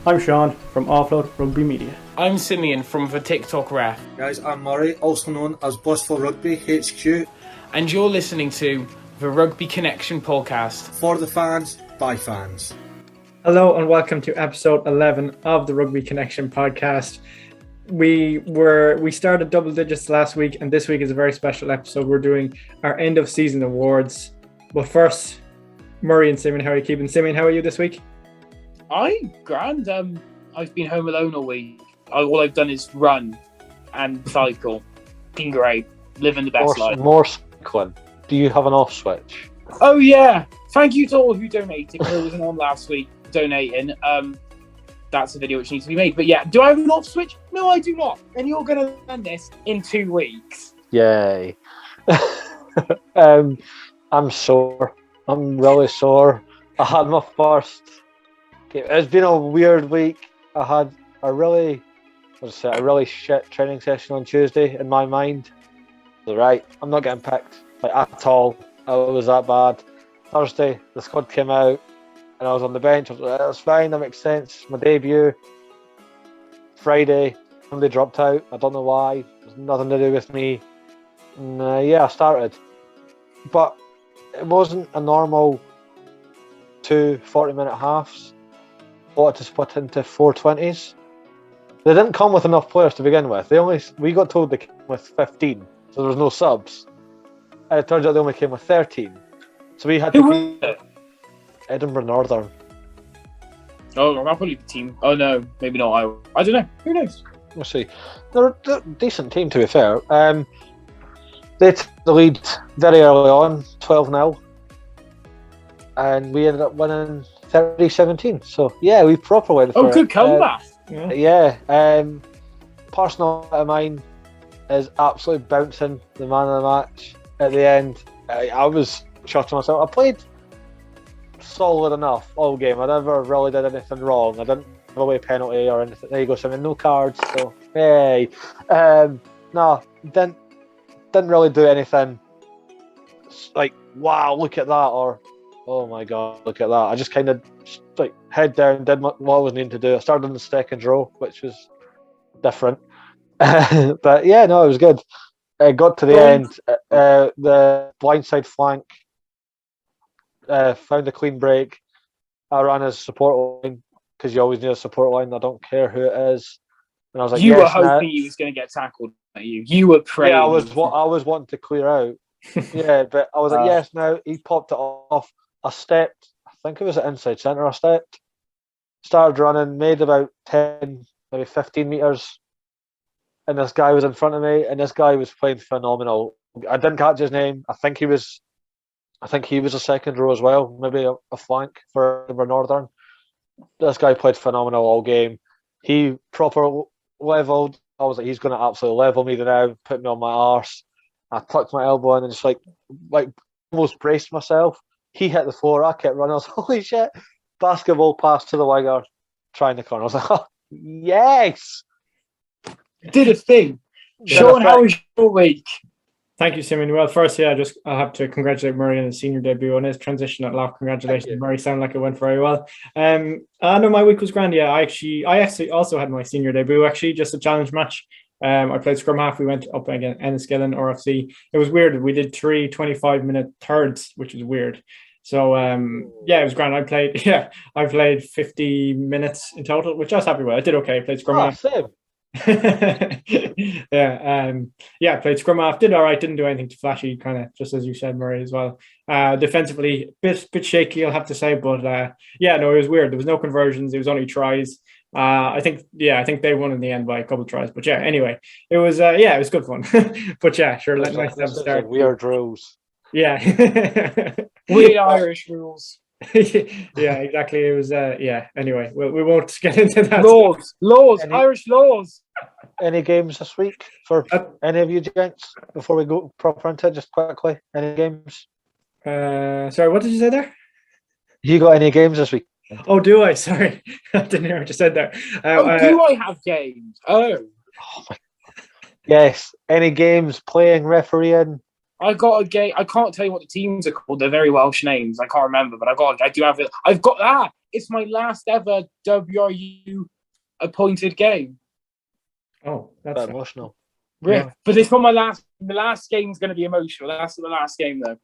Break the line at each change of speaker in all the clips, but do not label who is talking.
I'm Sean from Offload Rugby Media.
I'm Simeon from the TikTok Ref.
Guys, I'm Murray, also known as Blissful Rugby HQ.
And you're listening to the Rugby Connection Podcast.
For the fans, by fans.
Hello and welcome to episode 11 of the Rugby Connection Podcast. We started double digits last week, and this week is a very special episode. We're doing our end of season awards. But first, Murray and Simeon, how are you keeping? Simeon, how are you this week?
I'm grand. I've been home alone all week. All I've done is run and cycle. Been great. Living the best life.
More cycling. Do you have an off switch?
Oh yeah. Thank you to all who donated. I wasn't on last week donating. That's a video which needs to be made. But yeah, do I have an off switch? No, I do not. And you're going to learn this in 2 weeks.
Yay. I'm sore. I'm really sore. I had my first... It's been a weird week. I had a really shit training session on Tuesday in my mind. Right, I'm not getting picked at all. It was that bad. Thursday, the squad came out and I was on the bench. I was like, that's fine, that makes sense. My debut. Friday, they dropped out. I don't know why. It was nothing to do with me. And I started. But it wasn't a normal 2 40-minute halves. Wanted to split into 4 20s. They didn't come with enough players to begin with. We got told they came with 15, so there was no subs. And it turns out they only came with 13. So we had to Edinburgh Northern.
Oh, I'll probably the team. Oh no, maybe not. I don't know. Who knows?
We'll see. They're a decent team, to be fair. They took the lead very early on, 12-0. And we ended up winning 30-17. So, yeah, we proper went for it.
Oh, good comeback.
Personal of mine is absolutely bouncing the man of the match at the end. I was shocking myself. I played solid enough all game. I never really did anything wrong. I didn't give away a penalty or anything. There you go, Simon. No cards. So, hey. Didn't really do anything like, wow, look at that, or oh my god, look at that. I just kind of head down, did what I was needing to do. I started in the second row, which was different. But yeah, no, it was good. I got to the end. The blindside flank, found a clean break. I ran as support line, because you always need a support line. I don't care who it is. And I was like,
you were hoping he was going to get tackled at you. You were praying.
Yeah, I was wanting to clear out. Yeah, but I was like, yes, now. He popped it off. I stepped, I think it was at inside centre. I stepped, started running, made about 10, maybe 15 metres, and this guy was in front of me, and this guy was playing phenomenal. I didn't catch his name. I think he was a second row as well, maybe a flank for Northern. This guy played phenomenal all game. He proper levelled. I was like, he's going to absolutely level me now, put me on my arse. I tucked my elbow in and just like almost braced myself. He hit the floor. I kept running. I was like, holy shit! Basketball pass to the winger, trying the corner. I was like, oh, yes!
Did a thing. Sean, how was your week?
Thank you, Simeon. Well, first, I have to congratulate Murray on his senior debut on his transition at lock. Congratulations, Murray. Sound like it went very well. I know my week was grand. Yeah, I actually also had my senior debut. Actually, just a challenge match. I played scrum half. We went up against Enniskillen RFC. It was weird. We did 3 25-minute thirds, which was weird. So it was grand. I played 50 minutes in total, which I was happy with. I did okay. I played scrum half.
Same.
I played scrum half. Did all right. Didn't do anything too flashy. Kind of just as you said, Murray, as well. Defensively, bit shaky, I'll have to say. But it was weird. There was no conversions. It was only tries. I think they won in the end by a couple of tries. But anyway, it was it was good fun. But nice to have a start.
Weird rules.
Yeah.
Weird Irish rules.
Yeah, exactly. It was anyway, we won't get into that.
Irish laws.
Any games this week for any of you gents before we go proper into it? Just quickly, any games?
Sorry, what did you say there?
You got any games this week?
Oh, do I? Sorry, I didn't hear what you said there.
Do I have games? Oh
my. Yes. Any games? Playing, refereeing?
I got a game. I can't tell you what the teams are called. They're very Welsh names. I can't remember, but I do have it. I've got that. it's my last ever WRU appointed game.
Oh, that's
emotional.
Yeah. But it's not my last. The last game's going to be emotional. That's the last game, though.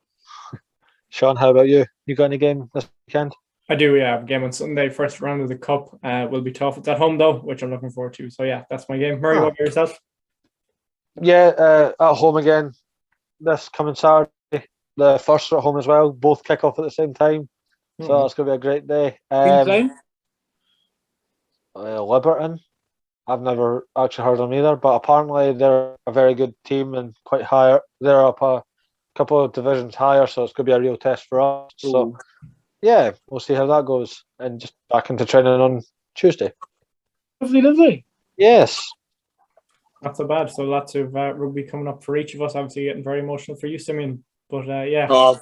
Sean, how about you? You got any game this weekend?
I do, yeah. I have a game on Sunday, first round of the Cup. Will be tough. It's at home, though, which I'm looking forward to. So, yeah, that's my game. Murray, what about yourself?
Yeah, at home again this coming Saturday. The first are at home as well. Both kick off at the same time. So it's going to be a great day.
Who you playing?
Liberton. I've never actually heard of them either, but apparently they're a very good team and quite higher. They're up a couple of divisions higher, so it's going to be a real test for us.
Ooh.
So, yeah, we'll see how that goes. And just back into training on Tuesday.
Lovely.
Yes.
Not so bad. So lots of rugby coming up for each of us. Obviously getting very emotional for you, Simeon. But yeah.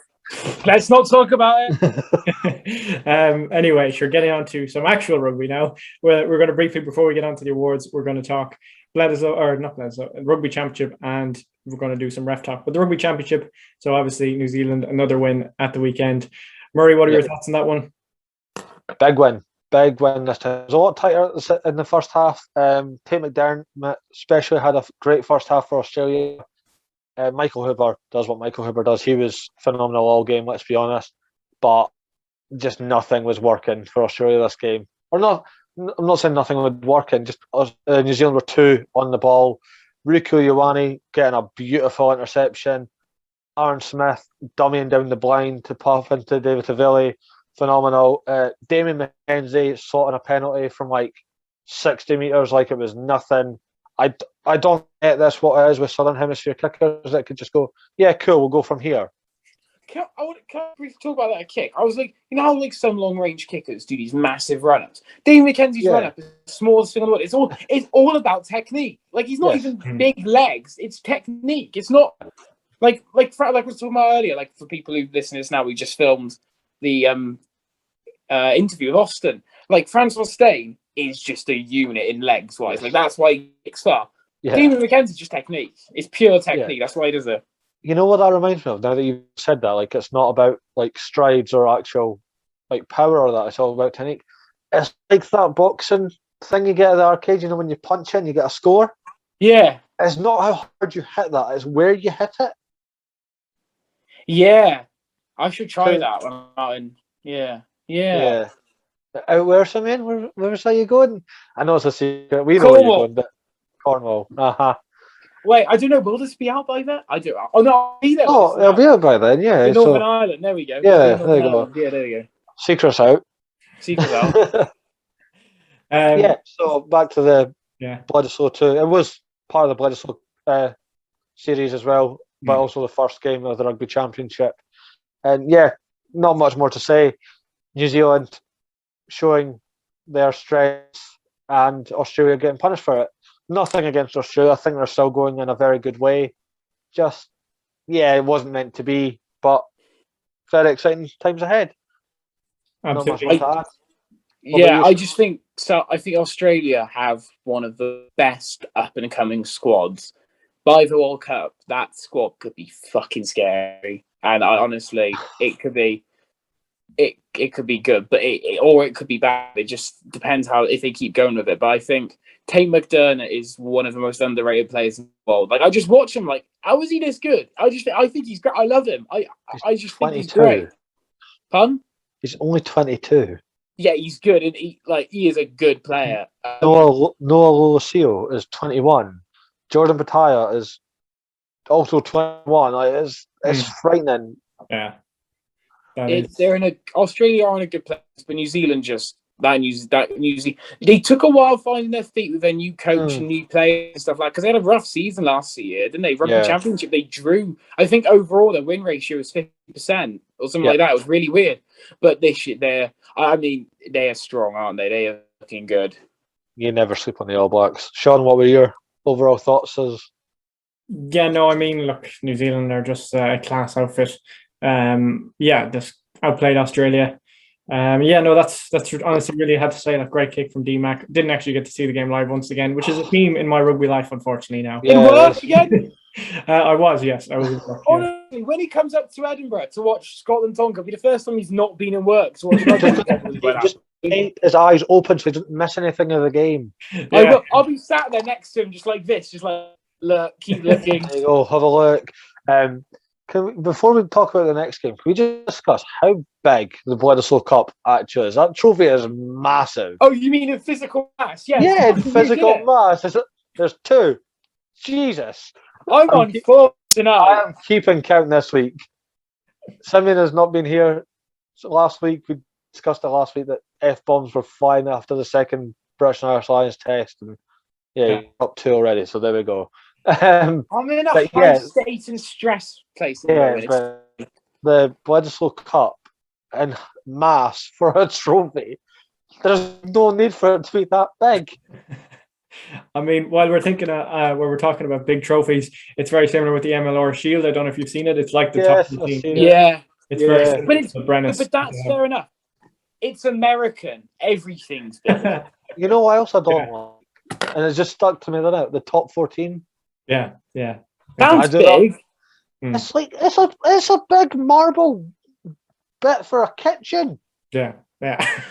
Let's not talk about it.
Anyway, sure, getting on to some actual rugby now. We're going to briefly, before we get on to the awards, we're going to talk Rugby Championship, and we're going to do some ref talk. But the Rugby Championship, so obviously New Zealand, another win at the weekend. Murray, what are your thoughts on that one?
Big win this time. It was a lot tighter in the first half. Tate McDermott especially had a great first half for Australia. Michael Hooper does what Michael Hooper does. He was phenomenal all game, let's be honest. But just nothing was working for Australia this game. Or not, I'm not saying nothing was working, just New Zealand were 2 on the ball. Riku Ioane getting a beautiful interception. Aaron Smith dummying down the blind to puff into David Tavili. Phenomenal. Damien McKenzie slotting a penalty from like 60 metres like it was nothing. I don't get this, what it is with Southern Hemisphere kickers that could just go, yeah, cool, we'll go from here.
Can I briefly talk about that kick? I was like, you know how like some long range kickers do these massive run-ups? Dave McKenzie's run-up is the smallest thing in the world. It's all about technique. Like he's not even big legs. It's technique. It's not like we were talking about earlier. Like for people who listen to this now, we just filmed the interview with Austin. Like Francois Steyn is just a unit in legs wise. Like that's why he kicks far. Damien McKenzie's just technique. It's pure technique. That's why he does it.
You know what that reminds me of? Now that you've said that, like it's not about like strides or actual like power or that. It's all about technique. It's like that boxing thing you get at the arcade. You know when you punch in, you get a score.
Yeah.
It's not how hard you hit that. It's where you hit it.
Yeah, I should try that when I'm out in. Yeah.
Out where, Simeon? Where's that you going? I know it's a secret. We know where you're going, but Cornwall.
Wait, I don't know. Will this be out by then? I do. Oh no, I'll be there.
Oh, it'll be out by then. Yeah.
Northern Ireland. There we go.
Yeah, there you go.
Yeah, there you go.
Secret's out.
Secret's out.
So back to the Blissful 2. It was part of the Blissful series as well, but also the first game of the Rugby Championship. And not much more to say. New Zealand showing their strengths and Australia getting punished for it. Nothing against Australia. I think they're still going in a very good way. Just, it wasn't meant to be, but very exciting times ahead.
Absolutely.
I just think so. I think Australia have one of the best up and coming squads. By the World Cup, that squad could be fucking scary, and honestly, it could be. It could be good, but it could be bad. It just depends if they keep going with it. But I think Tate McDermott is one of the most underrated players in the world. Like I just watch him. Like how is he this good? I think he's great. I love him. I just think he's great. Pardon?
He's only 22.
Yeah, he's good, and he is a good player.
Noah Lolosio is 21. Jordan Bataya is also 21. It's frightening.
Yeah.
Australia are in a good place, but New Zealand they took a while finding their feet with their new coach and new players and stuff because they had a rough season last year, didn't they? Rugby Championship, they drew. I think overall their win ratio was 50% or something like that. It was really weird, but this year they are strong, aren't they? They are looking good.
You never sleep on the All Blacks. Sean, what were your overall thoughts?
Look, New Zealand are just a class outfit. Just outplayed Australia. That's honestly really had to say that great kick from DMAC. Didn't actually get to see the game live once again, which is a theme in my rugby life, unfortunately. Now
it was again.
I was.
Honestly, when he comes up to Edinburgh to watch Scotland Tonga, it'll be the first time he's not been in work to watch rugby.
keep his eyes open so he doesn't miss anything of the game.
Yeah.
I'll be sat there next to him, just like this, just like look, keep looking.
There you go, have a look. Before we talk about the next game, can we just discuss how big the Blissful Cup actually is? That trophy is massive.
Oh, you mean in physical mass? Yeah,
Yeah, in
it's
physical
huge,
mass. There's two. Jesus.
I'm on 4 tonight.
I am keeping count this week. Simeon has not been here. So last week, we discussed it last week that F-bombs were flying after the second British and Irish Lions test. And yeah, up 2 already, so there we go.
I'm in a high state and stress place at the moment.
But the Blissful Cup and mass for a trophy, there's no need for it to be that big.
I mean, while we're thinking, where we're talking about big trophies, it's very similar with the MLR Shield. I don't know if you've seen it. It's like the top 15.
Yeah,
it's very similar.
But that's fair enough. It's American. Everything's big.
You know what else I don't like? And it's just stuck to me the top 14.
Yeah.
Sounds big.
It's like it's a big marble bit for a kitchen.
Yeah.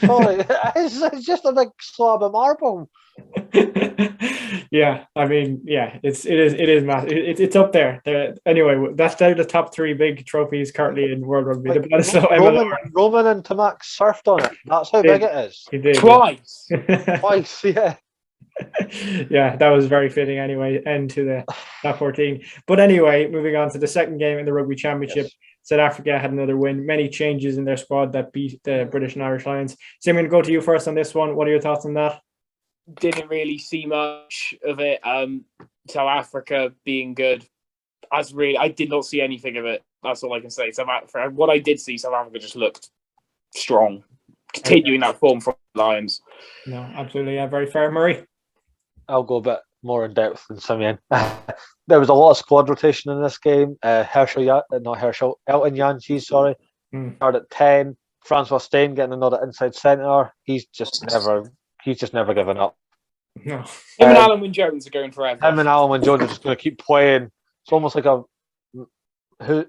Sorry, it's just a big slab of marble.
Yeah, I mean, yeah, it is massive. It's up there. Anyway, that's down the top 3 big trophies currently in World Rugby.
Roman and Tamak surfed on it. That's how big it is.
He did
twice.
Twice, yeah.
Yeah, that was very fitting anyway, end to the top 14. But anyway, moving on to the second game in the Rugby Championship. Yes. South Africa had another win. Many changes in their squad that beat the British and Irish Lions. So I'm going to go to you first on this one. What are your thoughts on that?
Didn't really see much of it. South Africa being good. I did not see anything of it. That's all I can say. South Africa. What I did see, South Africa just looked strong, continuing that form from the Lions.
No, absolutely. Yeah, very fair. Murray?
I'll go a bit more in depth than Simeon. There was a lot of squad rotation in this game. Elton Yanchi, sorry, started at 10. Francois Steyn getting another inside centre. He's just never given up.
No.
Him and Alan Wynne-Jones are going forever.
Him and Alan Wynne-Jones are just going to keep playing. It's almost like a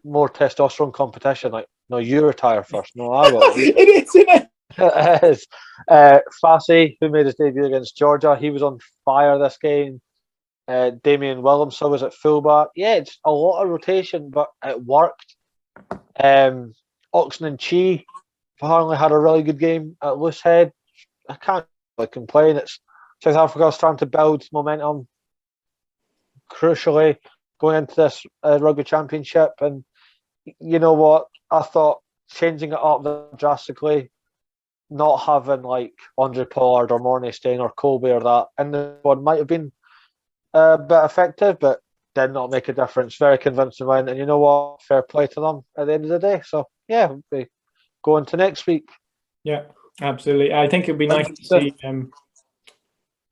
more testosterone competition. Like, no, you retire first. No, I will.
It is, isn't it?
It is. Fassi, who made his debut against Georgia, he was on fire this game. Damien Williamson was at fullback. Yeah, it's a lot of rotation, but it worked. Oxen and Chi apparently had a really good game at Loosehead. I can't really complain. It's South Africa starting to build momentum, crucially going into this Rugby Championship. And you know what? I thought changing it up drastically, not having like Andre Pollard or Mornay Steyn or Colby or that in the squad might have been a bit effective, but did not make a difference. Very convincing win, and you know what? Fair play to them at the end of the day. So yeah, we go into next week.
Yeah, absolutely. I think it'd be nice to see.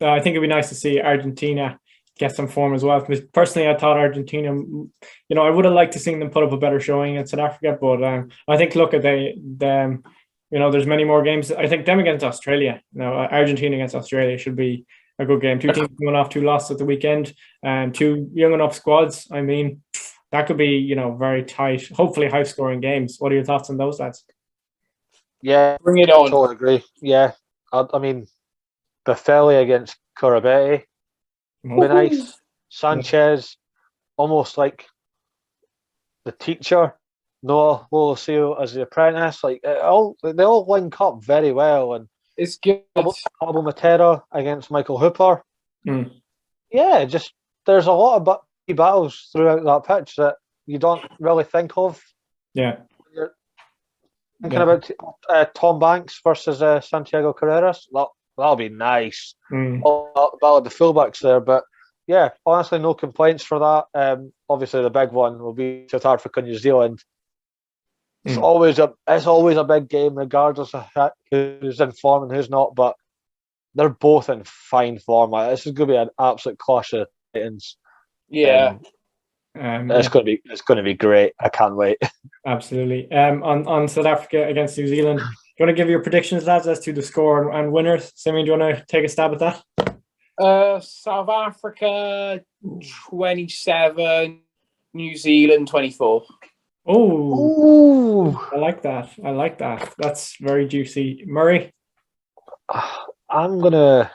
I think it'd be nice to see Argentina get some form as well. Because personally, I thought Argentina, I would have liked to see them put up a better showing in South Africa. But I think look at them. There's many more games. I think them against Australia. Argentina against Australia should be a good game. 2 teams coming off 2 losses at the weekend, and 2 young enough squads. I mean, that could be, very tight, hopefully high-scoring games. What are your thoughts on those, lads?
Yeah,
bring it on.
I totally agree. Yeah, I mean, Buffelli against Corabetti would be nice. Sanchez, almost like the teacher. Noah Lolosio as the apprentice. Like they all link up very well, and
it's good.
Pablo Matera against Michael Hooper. Yeah, just there's a lot of battles throughout that pitch that you don't really think of.
Yeah.
You're thinking about Tom Banks versus Santiago Carreras. That'll be nice. Battle of the fullbacks there, but yeah, honestly, no complaints for that. Obviously, the big one will be South Africa, New Zealand. It's always a big game, regardless of who's in form and who's not. But they're both in fine form. This is going to be an absolute clash of titans.
Yeah,
it's going to be great. I can't wait.
Absolutely. On South Africa against New Zealand, do you want to give your predictions, lads, as to the score and winners? Simeon, do you want to take a stab at
that? South Africa 27, New Zealand 24.
Oh, I like that. That's very juicy. Murray?
I've never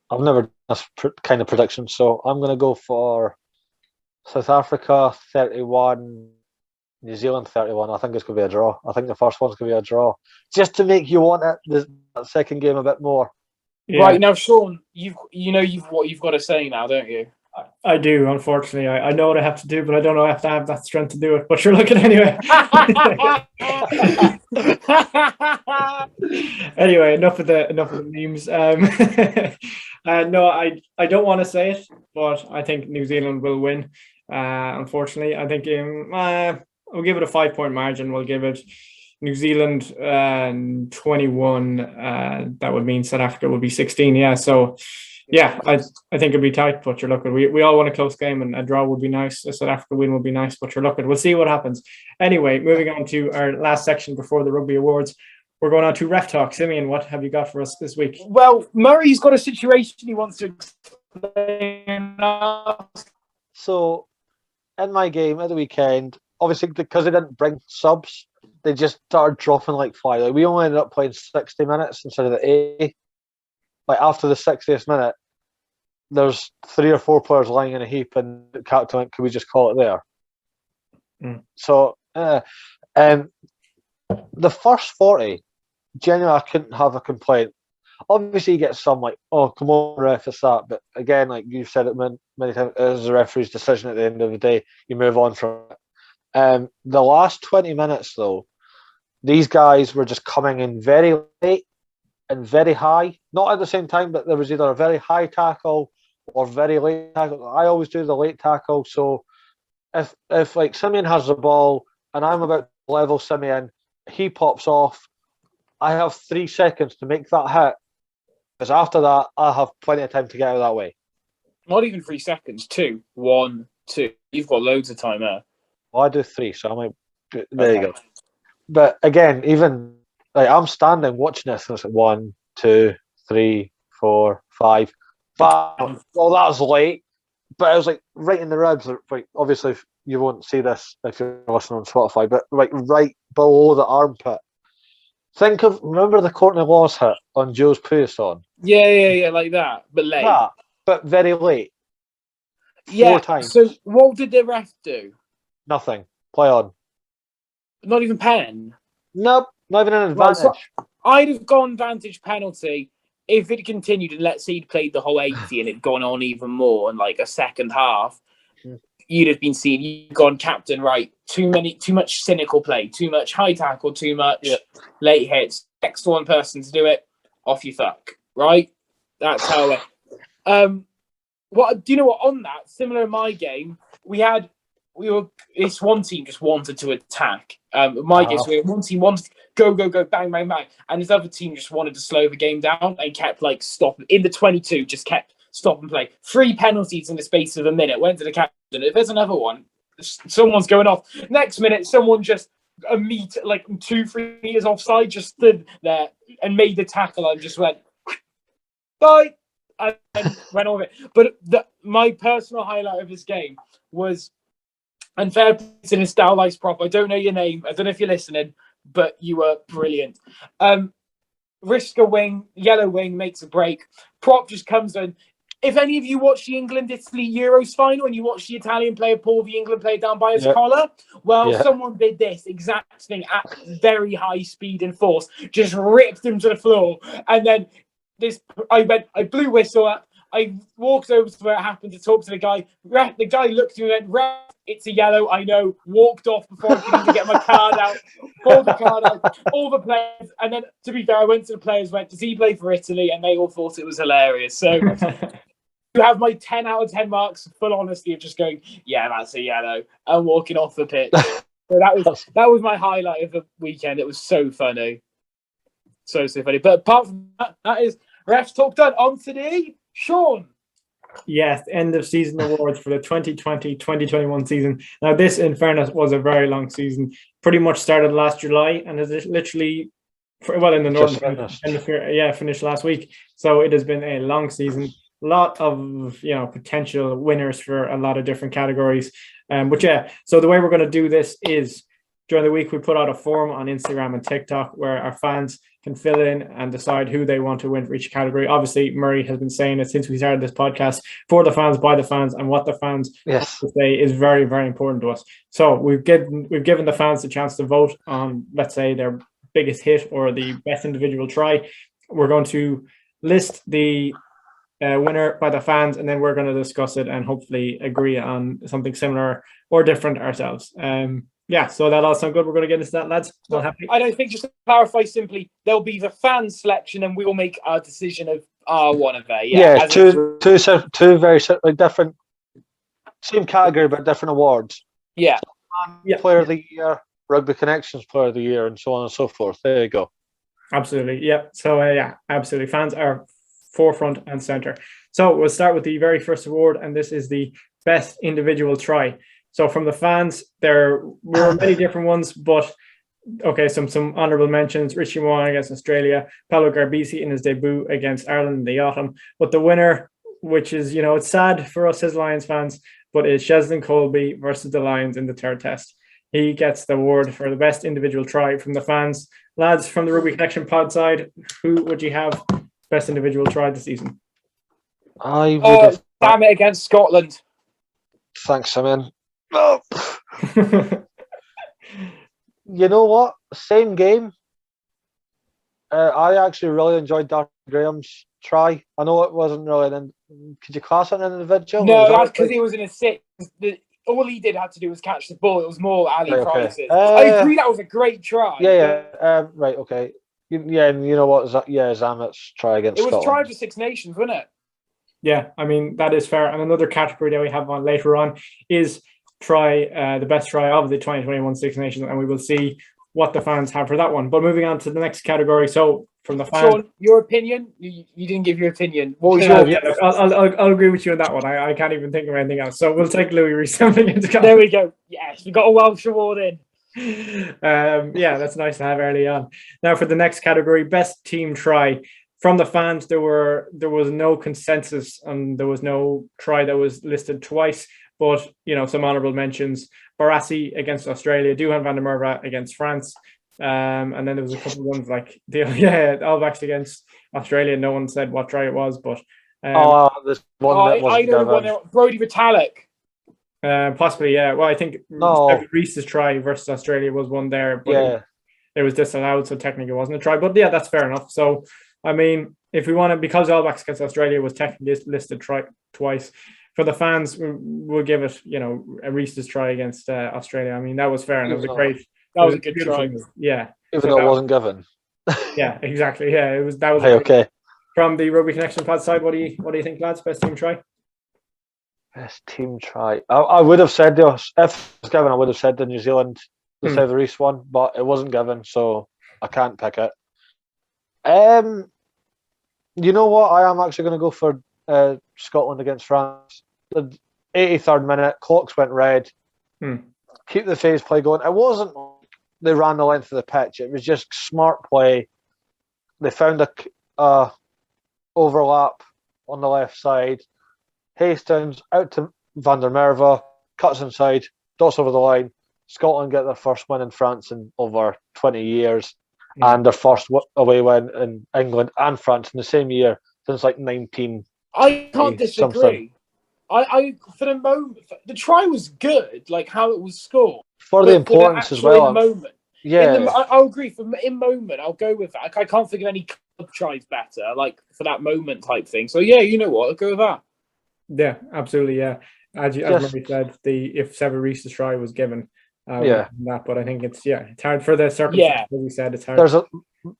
done this kind of prediction, so I'm going to go for South Africa 31, New Zealand 31. I think it's going to be a draw. I think the first one's going to be a draw, just to make you want that second game a bit more.
Yeah. Right now, Sean, you've what you've got to say now, don't you?
I do, unfortunately. I know what I have to do, but I don't know if I have that strength to do it. But you're looking anyway. Anyway, enough of the memes. No, I don't want to say it, but I think New Zealand will win. Unfortunately, I think we'll give it a 5-point margin. We'll give it New Zealand 21. That would mean South Africa will be 16. Yeah, so. Yeah, I think it'll be tight, but you're looking. We all want a close game, and a draw would be nice. A South Africa win would be nice, but you're looking. We'll see what happens. Anyway, moving on to our last section before the Rugby Awards. We're going on to Ref Talk. Simeon, what have you got for us this week?
Well, Murray's got a situation he wants to explain.
So, in my game at the weekend, obviously because they didn't bring subs, they just started dropping like fly. Like, we only ended up playing 60 minutes instead of the 80. Like, after the 60th minute, there's 3 or 4 players lying in a heap, and the captain went, "Can we just call it there?" So, the first 40, genuinely, I couldn't have a complaint. Obviously, you get some like, "Oh, come on, ref, it's that." But again, like you've said it many times, it is the referee's decision at the end of the day. You move on from it. The last 20 minutes, though, these guys were just coming in very late and very high. Not at the same time, but there was either a very high tackle or very late tackle. I always do the late tackle. So if like Simeon has the ball and I'm about to level Simeon, he pops off, I have 3 seconds to make that hit. Because after that, I have plenty of time to get out of that way.
Not even 3 seconds. 2, 1, 2. You've got loads of time there.
Well, I do 3, so I might. There you go. But again, even like I'm standing watching this, and it's like 1, 2, 3, 4, 5. Well, that was late, but it was like right in the ribs. Like, obviously, you won't see this if you're listening on Spotify, but like right below the armpit. Remember the Courtney Laws hit on Joe's Puyason?
Yeah, like that, but late.
That, but very late.
Yeah.
4 times.
So what did the ref do?
Nothing. Play on.
Not even pen?
Nope. Not even an advantage.
Right, so I'd have gone advantage penalty if it continued, and let's say he'd played the whole 80 and it'd gone on even more in like a second half. You'd have been seen. You've gone captain, right? Too much cynical play, too much high tackle, too much late hits. Next one person to do it, off you fuck, right? That's how it. What do you know? What on that? Similar in my game, this one team just wanted to attack. My game, so we had one team wanted to go, bang, bang, bang, and this other team just wanted to slow the game down and kept like stopping in the 22. Just kept stop and play. 3 penalties in the space of a minute. Went to the captain. If there's another one, someone's going off. Next minute, someone just a meter, like 2-3 meters offside, just stood there and made the tackle and just went bye and went on it. But my personal highlight of this game was, and fair play to the stylized prop. I don't know your name. I don't know if you're listening, but you were brilliant. Risk a wing, yellow wing makes a break. Prop just comes in. If any of you watch the England-Italy Euros final and you watch the Italian player pull the England player down by his collar, someone did this exact thing at very high speed and force, just ripped him to the floor. And then I blew whistle up. I walked over to where it happened to talk to the guy. The guy looked at me and went, "Ref, it's a yellow, I know." Walked off before I could even get my card out. Pulled the card out, all the players. And then, to be fair, I went to the players, "Does he play for Italy?" And they all thought it was hilarious. So you have my 10 out of 10 marks, full honesty of just going, "Yeah, that's a yellow," and walking off the pitch. So that was my highlight of the weekend. It was so funny. So funny. But apart from that is Refs Talk done. On today, Sean.
Yes, end of season awards for the 2020-2021 season. Now, this, in fairness, was a very long season. Pretty much started last July and has literally, in the Northern Hemisphere, finished last week. So it has been a long season. A lot of potential winners for a lot of different categories. So the way we're going to do this is during the week we put out a forum on Instagram and TikTok where our fans can fill in and decide who they want to win for each category. Obviously, Murray has been saying it since we started this podcast, for the fans, by the fans, and what the fans have to say is very, very important to us. So we've given the fans the chance to vote on, let's say, their biggest hit or the best individual try. We're going to list the winner by the fans, and then we're going to discuss it and hopefully agree on something similar or different ourselves. So that all sound good. We're going to get into that, lads. Well, happy.
I don't think, just to clarify simply, there'll be the fan selection and we will make our decision of our one of A.
Yeah, two very different, same category but different awards.
Yeah.
Player of the year, Rugby Connections Player of the Year, and so on and so forth. There you go.
Absolutely. Yeah. So absolutely. Fans are forefront and center. So we'll start with the very first award, and this is the best individual try. So from the fans, there were many different ones, but okay, some honourable mentions. Richie Moore against Australia, Paolo Garbisi in his debut against Ireland in the autumn. But the winner, which is, it's sad for us as Lions fans, but it's Cheslin Colby versus the Lions in the third test. He gets the award for the best individual try from the fans. Lads, from the Rugby Connection pod side, who would you have best individual try this season?
Damn it, against Scotland.
Thanks, Simon. Oh. You know what? Same game. I actually really enjoyed Darcy Graham's try. I know it wasn't really could you class it an individual?
No, that's because he was in a six. All he did had to do was catch the ball. It was more Ali Price's. I agree that was a great try.
Right, okay. Yeah, and you know what? Zamet's try against Scotland.
It was try for Six Nations, wasn't it?
Yeah, I mean, that is fair. And another category that we have on later on is the best try of the 2021 Six Nations, and we will see what the fans have for that one. But moving on to the next category. So from the fans,
Sean, your opinion? You didn't give your opinion. What was your?
Yeah, I'll agree with you on that one. I can't even think of anything else. So we'll take Louis Rees-Something into account.
There we go. Yes, we got a Welsh award in.
That's nice to have early on. Now for the next category, best team try. From the fans, there was no consensus and there was no try that was listed twice. But, some honourable mentions. Barassi against Australia, Duhan van der Merwe against France. And then there was a couple of ones like, All Blacks against Australia. No one said what try it was, but...
there's one that wasn't given.
Brodie Vitalik.
Possibly, yeah. Well, I think Reese's try versus Australia was one there, but it was disallowed, so technically it wasn't a try. But yeah, that's fair enough. So, I mean, if we want to, because All Blacks against Australia was technically listed twice, for the fans, we'll give it, a Reese's try against Australia. I mean, that was fair, and it was a good try. Yeah,
even though it wasn't given.
Yeah, exactly. Yeah, that was
okay.
From the Rugby Connection pod side, what do you think, lads? Best team try?
Best team try. I would have said if it was given, I would have said the New Zealand, the South Reese one, but it wasn't given, so I can't pick it. You know what? I am actually going to go for Scotland against France. The 83rd minute, clocks went red. Keep the phase play going. It wasn't like they ran the length of the pitch. It was just smart play. They found a overlap on the left side. Hastings out to van der Merwe, cuts inside, dots over the line. Scotland get their first win in France in over 20 years, and their first away win in England and France in the same year since like 19.
I can't disagree. Something. I for the moment, the try was good, like how it was scored.
For the importance as well.
Moment. Yeah, I'll agree. In moment, I'll go with that. I can't think of any club tries better, like for that moment type thing. So yeah, you know what? I'll go with that.
Yeah, absolutely. Yeah, as Murray said, if Sever Reese's try was given, that. But I think it's hard for the circumstances. As we said, it's hard.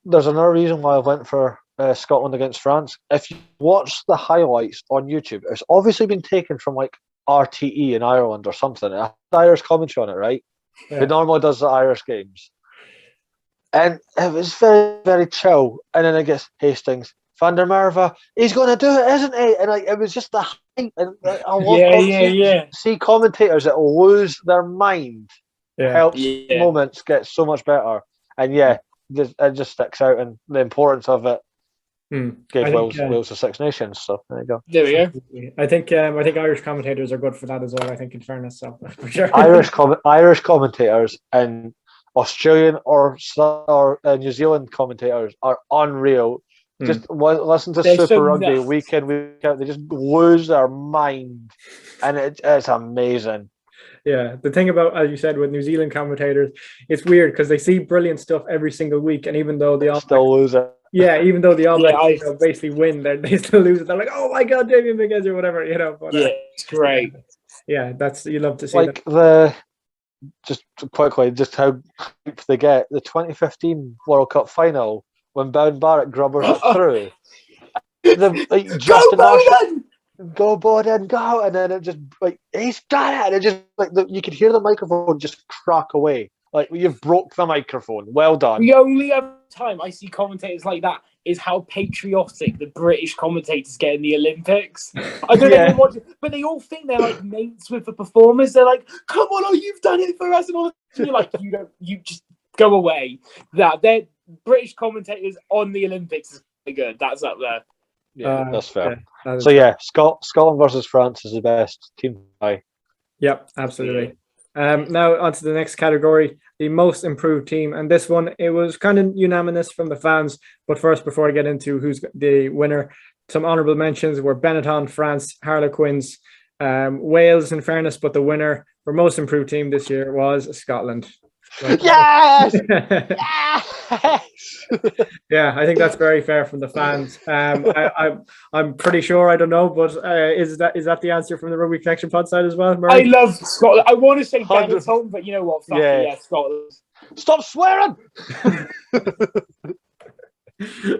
There's another reason why I went for Scotland against France. If you watch the highlights on YouTube, it's obviously been taken from like RTE in Ireland or something. It has Irish commentary on it, right? Yeah. It normally does the Irish games, and it was very, very chill. And then I guess Hastings, Van der Merwe, he's going to do it, isn't he? And it was just the hype. And see commentators that lose their mind. Helps moments get so much better. And it just sticks out, and the importance of it gave Wales the Six Nations. So there you go.
There we go.
I think Irish commentators are good for that as well. I think, in fairness, so for sure.
Irish commentators, and Australian or New Zealand commentators are unreal. Just listen to
They're
Super
so
Rugby
nuts.
week in, week out. They just lose their mind, and it's amazing.
Yeah, the thing about, as you said, with New Zealand commentators, it's weird because they see brilliant stuff every single week, and even though the All
Still lose it.
Yeah, even though the All
Yeah,
Blacks basically win, they still lose it. They're like, "Oh my God, Damien McGuinness," or whatever, you know. But,
Yeah, it's great.
Yeah, you love to see
Like just quickly, just how hyped they get. The 2015 World Cup final when Bowen Barrett grubbers it through. Justin Marshall, go Bowden, go, and then it just like he's got it, and it just like you could hear the microphone just crack away. Like you've broke the microphone. Well done.
The only other time I see commentators like that is how patriotic the British commentators get in the Olympics. I don't know what, but they all think they're like mates with the performers. They're like, "Come on, you've done it for us," and all. And you're like, you just go away. That they're British commentators on the Olympics is pretty good. That's up there.
Yeah, that's fair.
Yeah,
so Scotland versus France is the best team tie.
Yep, absolutely. Now on to the next category, the most improved team. And this one, it was kind of unanimous from the fans. But first, before I get into who's the winner, some honourable mentions were Benetton, France, Harlequins, Wales, in fairness. But the winner for most improved team this year was Scotland.
Yes!
Yeah, I think that's very fair from the fans. I'm pretty sure, I don't know, but is that the answer from the Rugby Connection pod side as well, Murray?
I love Scotland. I want to say Benetton, but you know what? Fuck it, yeah, Scotland.
Stop swearing!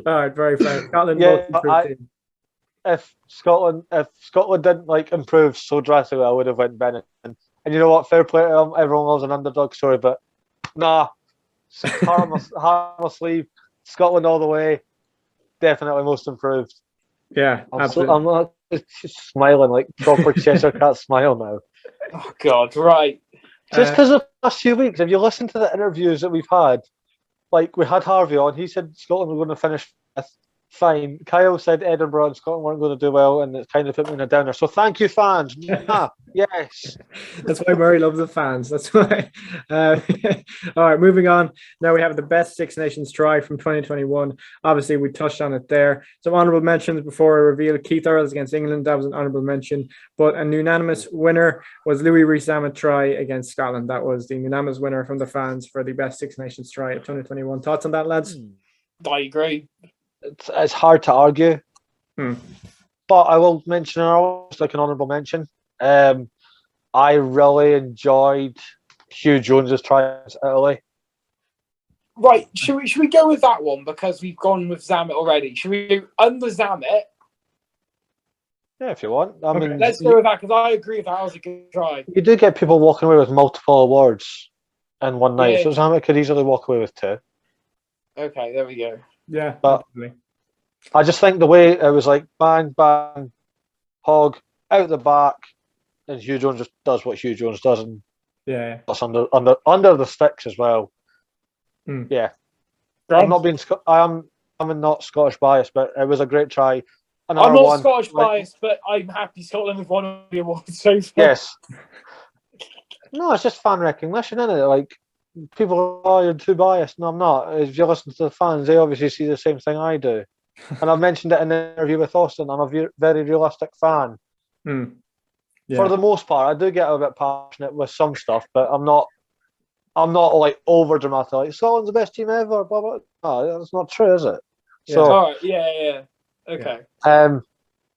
All right, very fair. Scotland, most improved team.
If Scotland didn't like improve so drastically, I would have went Benetton. And you know what? Fair play to them. Everyone loves an underdog story, but nah. Heart on my sleeve. Scotland all the way. Definitely most improved.
Yeah, absolutely.
I'm not just smiling like proper Cheshire Cat smile now.
Oh God, right.
Just because of the last few weeks, if you listen to the interviews that we've had, like we had Harvey on, he said Scotland were going to finish fifth. Fine. Kyle said Edinburgh and Scotland weren't going to do well, and it kind of put me in a downer. So thank you, fans. Yes.
That's why Murray loves the fans. That's why. All right, moving on. Now we have the best Six Nations try from 2021. Obviously, we touched on it there. Some honourable mentions before I reveal Keith Earls against England. That was an honourable mention. But a unanimous winner was Louis Rees-Zammit try against Scotland. That was the unanimous winner from the fans for the best Six Nations try of 2021. Thoughts on that, lads?
I agree.
It's hard to argue, but I will mention like an honourable mention. I really enjoyed Hugh Jones's try against Italy.
Right, should we go with that one because we've gone with Zammit already? Should we do under Zammit?
Yeah, if you want. I mean,
let's go with that because I agree with that. That was a good try.
You do get people walking away with multiple awards in one night, so Zammit could easily walk away with two.
Okay, there we go.
Yeah,
but absolutely. I just think the way it was like bang, bang, hog, out the back, and Hugh Jones just does what Hugh Jones does, and that's under the sticks as well. Yeah, I'm not Scottish biased, but it was a great try.
I'm not Scottish biased, but I'm happy Scotland have won the award so far.
Yes. No, it's just fan recognition, isn't it? Like people, you're too biased. No, I'm not. If you listen to the fans, they obviously see the same thing I do. And I've mentioned it in the interview with Austin. I'm a very realistic fan.
Yeah.
For the most part, I do get a bit passionate with some stuff, but I'm not like over dramatic. Like Scotland's the best team ever. Blah blah. No, that's not true, is it?
Yeah. So, all right. Yeah. Okay.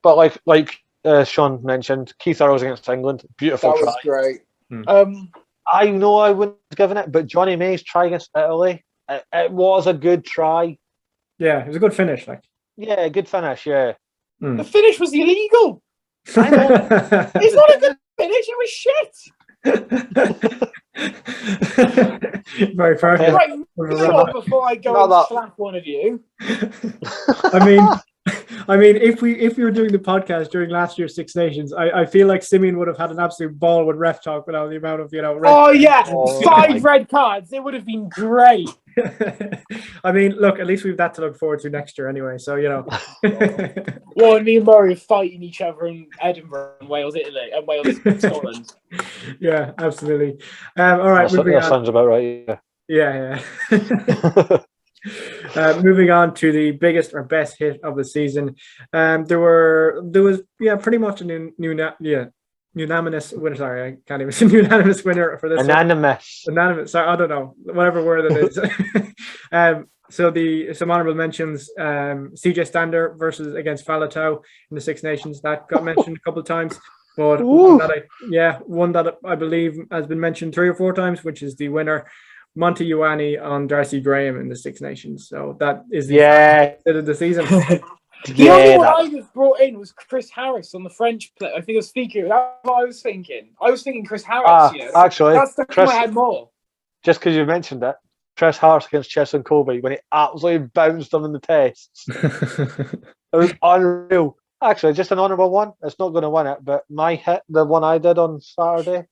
But like Sean mentioned, Keith Earls against England, beautiful try.
That was great.
I know I wouldn't have given it, but Johnny May's try against Italy, it was a good try.
Yeah, it was a good finish.
Yeah, good finish. Yeah.
The finish was illegal.
I know.
It's not a good finish. It
was shit. Very perfect.
Right, before I go and slap one of you.
I mean, if we were doing the podcast during last year's Six Nations, I feel like Simeon would have had an absolute ball with ref talk without the amount of
five red cards. It would have been great.
I mean, look, at least we've that to look forward to next year anyway. So
Well, me and Murray are fighting each other in Edinburgh and Wales, Italy, and Wales, Scotland.
Yeah, absolutely. All right,
that sounds about right. Yeah.
Yeah. Moving on to the biggest or best hit of the season. There was pretty much a unanimous winner. Sorry, I can't even say unanimous winner for this.
Anonymous.
Anonymous. Sorry, I don't know. Whatever word it is. So some honorable mentions. CJ Stander versus against Falatau in the Six Nations. That got mentioned a couple of times. But one that I believe has been mentioned 3 or 4 times, which is the winner, Monty Ioane on Darcy Graham in the Six Nations. So that is the hit of the season.
What I just brought in was Chris Harris on the French play. I think I was speaking. That's what I was thinking. I was thinking Chris Harris.
Actually,
that's the one I had more.
Just because you mentioned it, Chris Harris against Chesson Colby when he absolutely bounced them in the tests. It was unreal. Actually, just an honourable one. It's not going to win it, but my hit, the one I did on Saturday,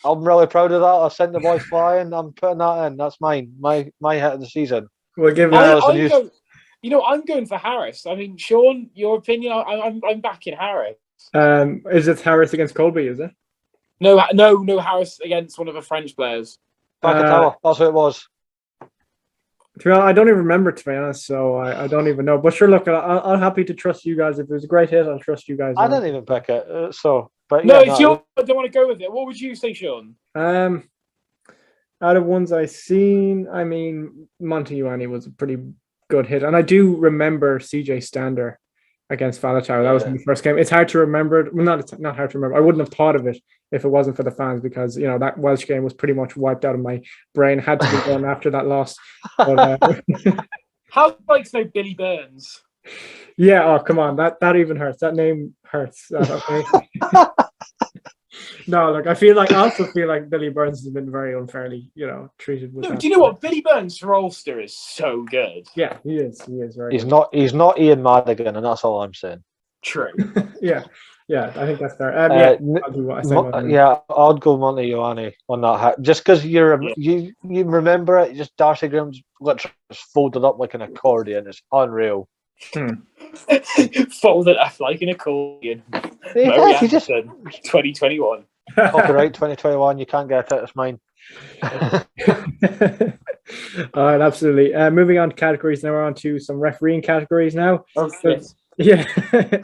I'm really proud of that. I sent the boys flying. I'm putting that in. That's mine. My hit of the season.
We'll give
I'm going for Harris. I mean, Sean, your opinion? I'm backing Harris.
Is it Harris against Colby? Is it?
No, Harris against one of the French players.
That's what it was.
I don't even remember, to be honest, so I don't even know. But sure, look, I'm happy to trust you guys. If it was a great hit, I'll trust you guys.
I didn't even pick it, but
no, it's your. I don't want to go with it. What would you say, Sean?
Out of ones I've seen, I mean, Monty Ioane was a pretty good hit, and I do remember CJ Stander against Falatau. That was my first game. It's hard to remember. Well, not hard to remember. I wouldn't have thought of it if it wasn't for the fans, because that Welsh game was pretty much wiped out of my brain. Had to be done after that loss. But,
how like no Billy Burns?
Yeah. Oh, come on. That even hurts. That name hurts. Okay. No, look. I also feel like Billy Burns has been very unfairly, treated. With
do you know what? Billy Burns for Ulster is so good.
Yeah, he is. He is very.
He's good. He's not Ian Madigan, and that's all I'm saying.
True.
Yeah, I think that's fair. I'll do what I say.
I'd go Monty Ioane on that hat, just because you remember it. Just Darcy Graham's literally folded up like an accordion. It's unreal.
Folded up like an accordion.
Yeah,
2021.
Copyright 2021. You can't get it. It's mine.
All right, absolutely. Moving on to categories now. We're on to some refereeing categories now.
Okay.
Yeah.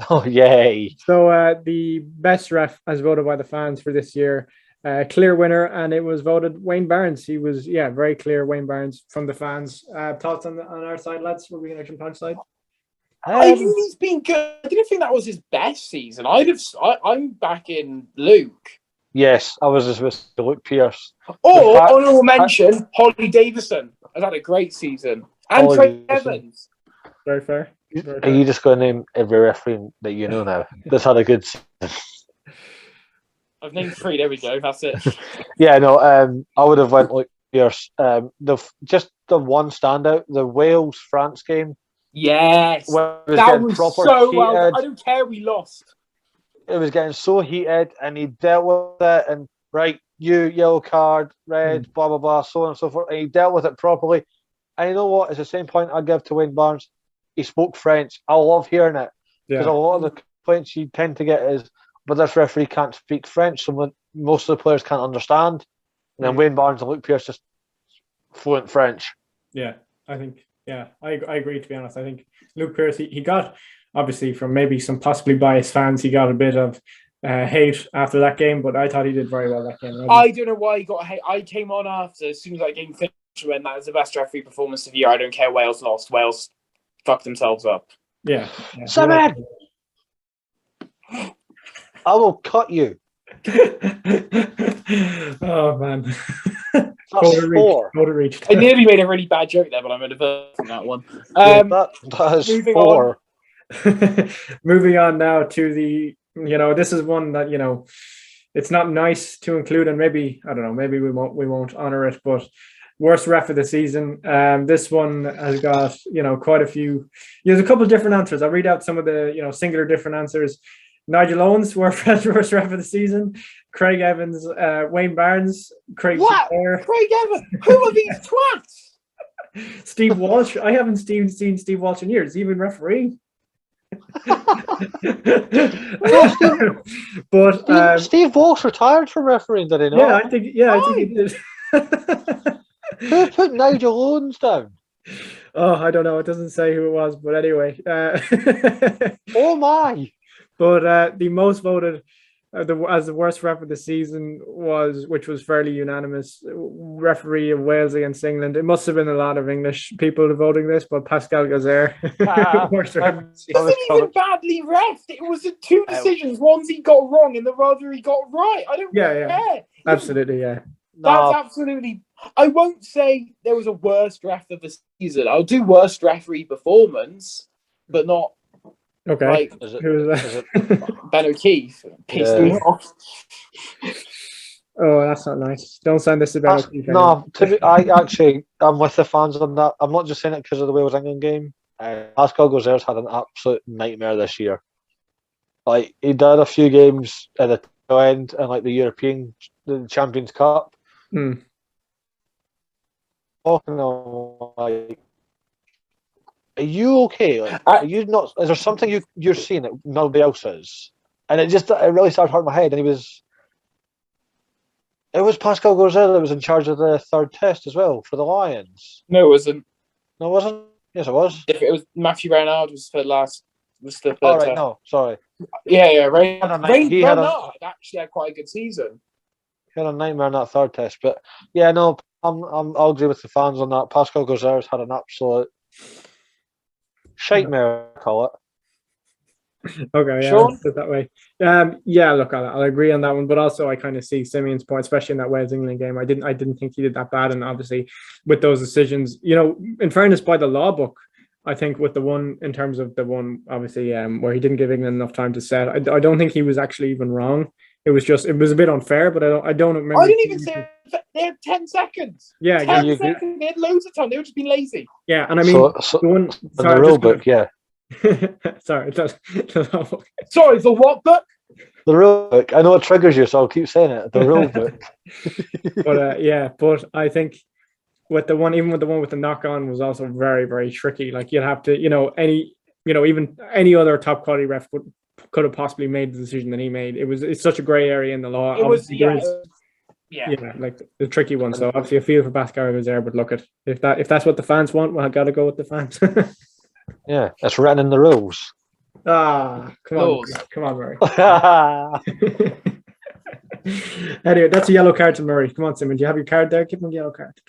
Oh, yay.
So the best ref as voted by the fans for this year, clear winner, and it was voted Wayne Barnes. He was, very clear, Wayne Barnes from the fans. Thoughts on our side, lads? Rugby Connection Punch side?
I think he's been good. I didn't think that was his best season. I'm back in Luke.
Yes, I was just with Luke Pearce.
Honourable mention, Holly Davison has had a great season. And Trey Evans.
Very fair.
Are you just going to name every referee that you know now? That's had a good season.
I've named 3. There we go. That's it.
I would have went Luke Pearce. The one standout, the Wales-France game.
Yes, that was so heated. Well. I don't care we lost.
It was getting so heated, and he dealt with it. And yellow card, red, blah blah blah, so on and so forth. And he dealt with it properly. And you know what? It's the same point I give to Wayne Barnes. He spoke French. I love hearing it because a lot of the complaints you tend to get is, but this referee can't speak French, so most of the players can't understand. And then Wayne Barnes and Luke Pearce just fluent French.
Yeah, I think. Yeah, I agree, to be honest. I think Luke Pearce, he got, obviously, from maybe some possibly biased fans, he got a bit of hate after that game, but I thought he did very well that game.
I don't know why he got hate. I came on after, as soon as that game finished, when that was the best referee performance of the year. I don't care Wales lost. Wales fucked themselves up.
Yeah.
Simon! I will cut you.
Oh, man.
That's 4.
I nearly made a really bad joke there, but I'm going to vote on that one.
That is 4.
Moving on now to the, this is one that, it's not nice to include, and maybe, I don't know, maybe we won't honor it, but worst ref of the season. This one has got, quite a few, there's a couple of different answers. I'll read out some of the, singular different answers. Nigel Owens, worst ref of the season. Craig Evans, Wayne Barnes, Craig Evans?
Who are these twats?
Steve Walsh. I haven't seen Steve Walsh in years, even refereeing. But
Steve Walsh retired from refereeing, did he not?
I think he did.
Who put Nigel Owens down?
Oh, I don't know. It doesn't say who it was, but anyway.
Oh my!
But the most voted as the worst ref of the season which was fairly unanimous, referee of Wales against England. It must have been a lot of English people voting this, but Pascal Gazer. Worst ref.
It wasn't even badly ref. It was the two decisions. Ones he got wrong and the other he got right. I don't care.
Absolutely, yeah.
That's absolutely... I won't say there was a worst ref of the season. I'll do worst referee performance, but not...
Okay.
Like,
who was that?
Ben O'Keefe pissed me off.
Oh, that's not nice. Don't send this to Ben O'Keefe.
No, I'm with the fans on that. I'm not just saying it because of the Wales England game. Pascal Gozer's had an absolute nightmare this year. Like, he did a few games at the tail end and like the Champions Cup. Talking of, like, are you okay? Like, are you not? Is there something you're seeing that nobody else is? And it really started hurting my head. And it was Pascal Gozel that was in charge of the third test as well for the Lions.
No, it wasn't.
No, it wasn't. Yes, it was.
If it was Matthew Bernard was the third
All right,
test.
no, sorry.
Yeah. Bernard actually had quite a good season.
He had a nightmare in that third test, but yeah, no, I'll agree with the fans on that. Pascal Gozer's had an absolute shite-mare, I call it.
Okay, yeah,
Sean?
put it that way. Yeah, look, I'll agree on that one, but also I kind of see Simeon's point, especially in that Wales England game. I didn't think he did that bad, and obviously with those decisions, in fairness, by the law book, I think with the one in terms of the one obviously where he didn't give England enough time to set, I don't think he was actually even wrong. It was a bit unfair, but I don't remember.
I didn't even say they had 10 seconds.
Yeah,
10 seconds. They had loads of time. They were just being lazy.
Yeah, and I mean
the one
sorry,
the rule book, yeah.
Sorry,
Sorry, the what book?
The rule book. I know it triggers you, so I'll keep saying it. The rule book.
But I think with the one with the knock on was also very, very tricky. Like you'd have to, even any other top quality ref could have possibly made the decision that he made. It's such a grey area in the law. Like the tricky one. So obviously I feel for Pascal was there, but look at if that's what the fans want, well I gotta go with the fans.
Yeah, it's written in the rules.
Come on, Murray. Anyway, that's a yellow card to Murray. Come on, Simon. Do you have your card there? Give him a yellow card.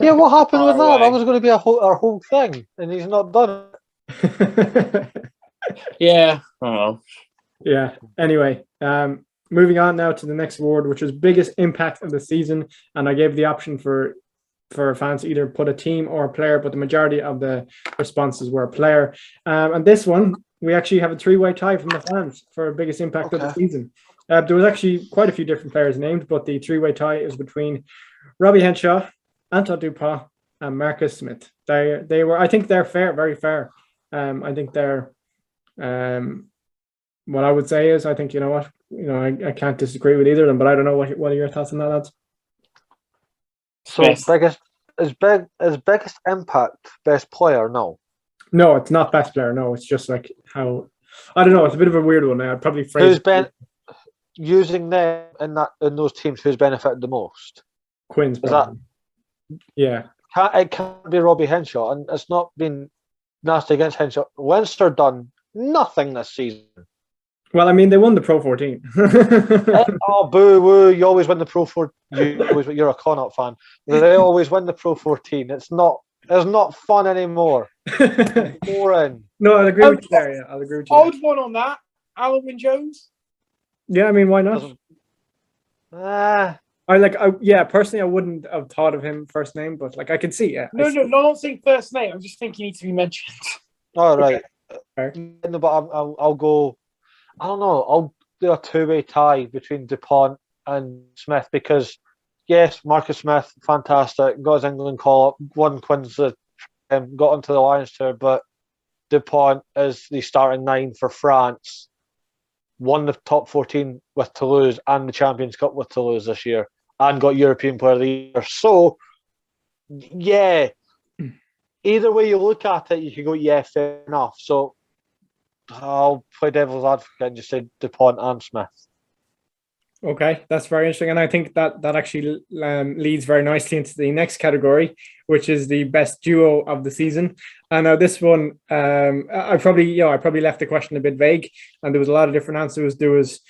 Yeah, what happened with that? That was going to be our whole thing, and he's not done it.
Yeah. Oh.
Yeah. Anyway, moving on now to the next award, which was biggest impact of the season, and I gave the option for fans to either put a team or a player, but the majority of the responses were a player. And this one, we actually have a three-way tie from the fans for biggest impact of the season. There was actually quite a few different players named, but the three-way tie is between Robbie Henshaw, Anton Dupont, and Marcus Smith. They were, I think they're fair, very fair. I think they're, what I would say is, I think, I can't disagree with either of them, but I don't know what are your thoughts on that, lads?
So biggest impact, best player?
No, it's not best player. No, it's just like how, I don't know. It's a bit of a weird one. I'd probably phrase
using them in those teams. Who's benefited the most?
Quinn's.
Is that?
Yeah.
It can't be Robbie Henshaw, and it's not been nasty against Henshaw. Leinster done nothing this season.
Well, I mean, they won the Pro 14.
Oh, boo woo! You always win the Pro 14. You're a Connacht fan. They always win the Pro 14. It's not fun anymore. Boring.
No, I'll agree with you there. Yeah, I'll agree with you.
Odd one on that. Alan Wynne-Jones.
Yeah, I mean, why not? Personally, I wouldn't have thought of him first name, but like I can see. Yeah.
No, I'm not saying first name. I'm just thinking he needs to be mentioned.
All right.
Okay.
No, but I'll go. I don't know. I'll do a two-way tie between Dupont and Smith because, yes, Marcus Smith, fantastic, got his England call-up, won Quinn's, got into the Lions tour, but Dupont is the starting 9 for France, won the top 14 with Toulouse and the Champions Cup with Toulouse this year, and got European Player of the Year. So, yeah, either way you look at it, you can go, yeah, fair enough. So, I'll play devil's advocate and just say Dupont and Smith.
Okay, that's very interesting, and I think that actually leads very nicely into the next category, which is the best duo of the season. And now this one, I probably left the question a bit vague, and there was a lot of different answers. There was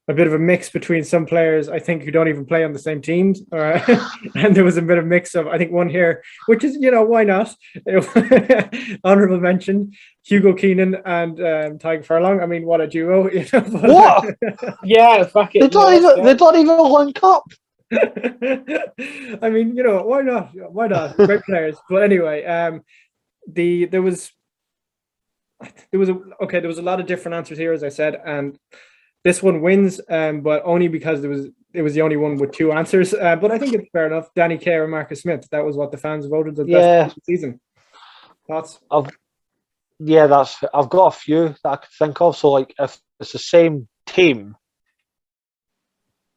a bit of a mix between some players I think who don't even play on the same teams, and there was a bit of mix of I think one here, which is why not? Honorable mention: Hugo Keenan and Tyke Furlong. I mean, what a duo!
What?
Yeah, fuck it.
They don't even link up.
I mean, why not? Why not? Great players. But anyway, there was a lot of different answers here, as I said, and this one wins, but only because it was the only one with two answers. But I think it's fair enough. Danny Kerr and Marcus Smith. That was what the fans voted the best of the season. Thoughts?
I've got a few that I could think of. So, like, if it's the same team,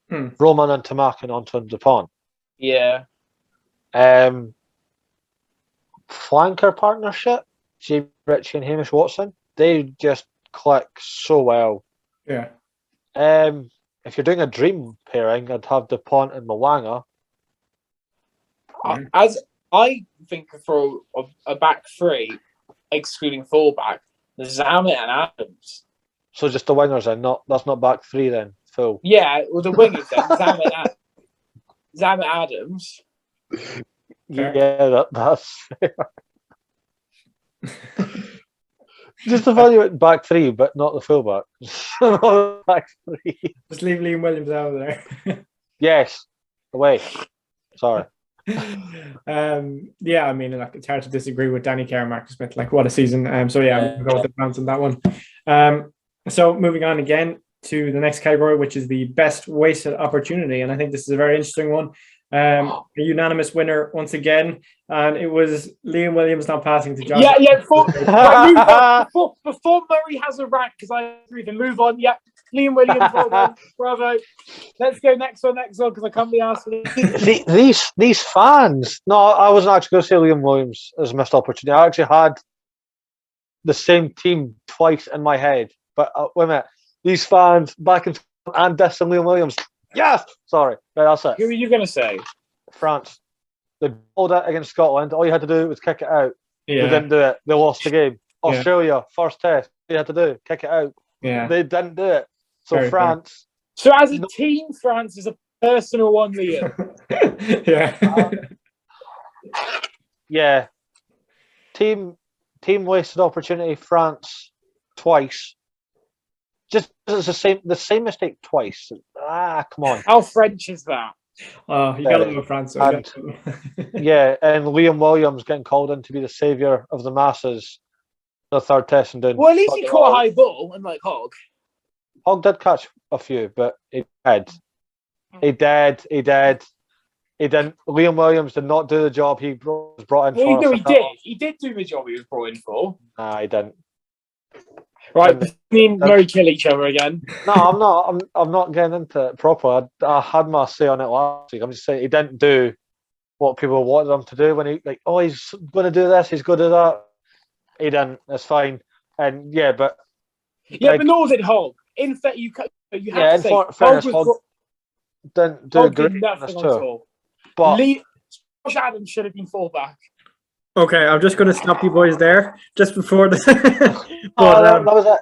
Roman and Tamak and Anton Dupont.
Yeah.
Flanker partnership, Jamie Ritchie and Hamish Watson. They just click so well.
Yeah.
If you're doing a dream pairing, I'd have Dupont and Mwanga.
As I think for a back three, excluding fullback, Zamet and Adams.
So just the wingers, and that's not back three then, Phil.
Yeah, well the wingers then, Zamet Adams.
Yeah, that's fair. Just evaluate back three, but not the fullback. Back three.
Just leave Liam Williams out of there.
Yes. Away. Sorry.
Yeah, I mean, like, it's hard to disagree with Danny Kerr and Marcus Smith. Like, what a season. So yeah, we'll go with the bounce on that one. So moving on again to the next category, which is the best wasted opportunity. And I think this is a very interesting one. A unanimous winner once again, and it was Liam Williams not passing to John.
Yeah. Before Murray has a rant, because I agree to move on. Yeah, Liam Williams, bravo. Let's go next one, because I can't be asked.
These fans. No, I wasn't actually going to say Liam Williams as a missed opportunity. I actually had the same team twice in my head, but wait a minute. These fans back and dissing Liam Williams. Yes! Sorry. Right, that's it.
Who are you going to say?
France. They bowled it against Scotland. All you had to do was kick it out.
Yeah.
They didn't do it. They lost the game. Australia, first test. All you had to do, kick it out.
Yeah.
They didn't do it. So
Very
France.
Fair. So as a team, France is a personal one, Liam.
Yeah.
Yeah. Team wasted opportunity, France twice. Just it's the same mistake twice. Come on.
How French is that?
Oh, you got to go France.
Yeah, and Liam Williams getting called in to be the saviour of the masses. The third test and did.
Well, at least he caught a high ball, unlike Hogg.
Hogg did catch a few, but he did. He didn't. Liam Williams did not do the job he was brought in for.
Well, no, he did. He did do the job he was brought in for.
Nah, he didn't.
Right, me and Murray kill each other again.
No, I'm not getting into it proper. I had my say on it last week. I'm just saying he didn't do what people wanted him to do when he's going to do this, he's going to do that. He didn't. That's fine. And but
nor did Hogg. In fact, you have to say
Hogg didn't do
did nothing at all.
But
Josh Adams should have been fullback.
Okay, I'm just going to stop you boys there just before the.
That was it.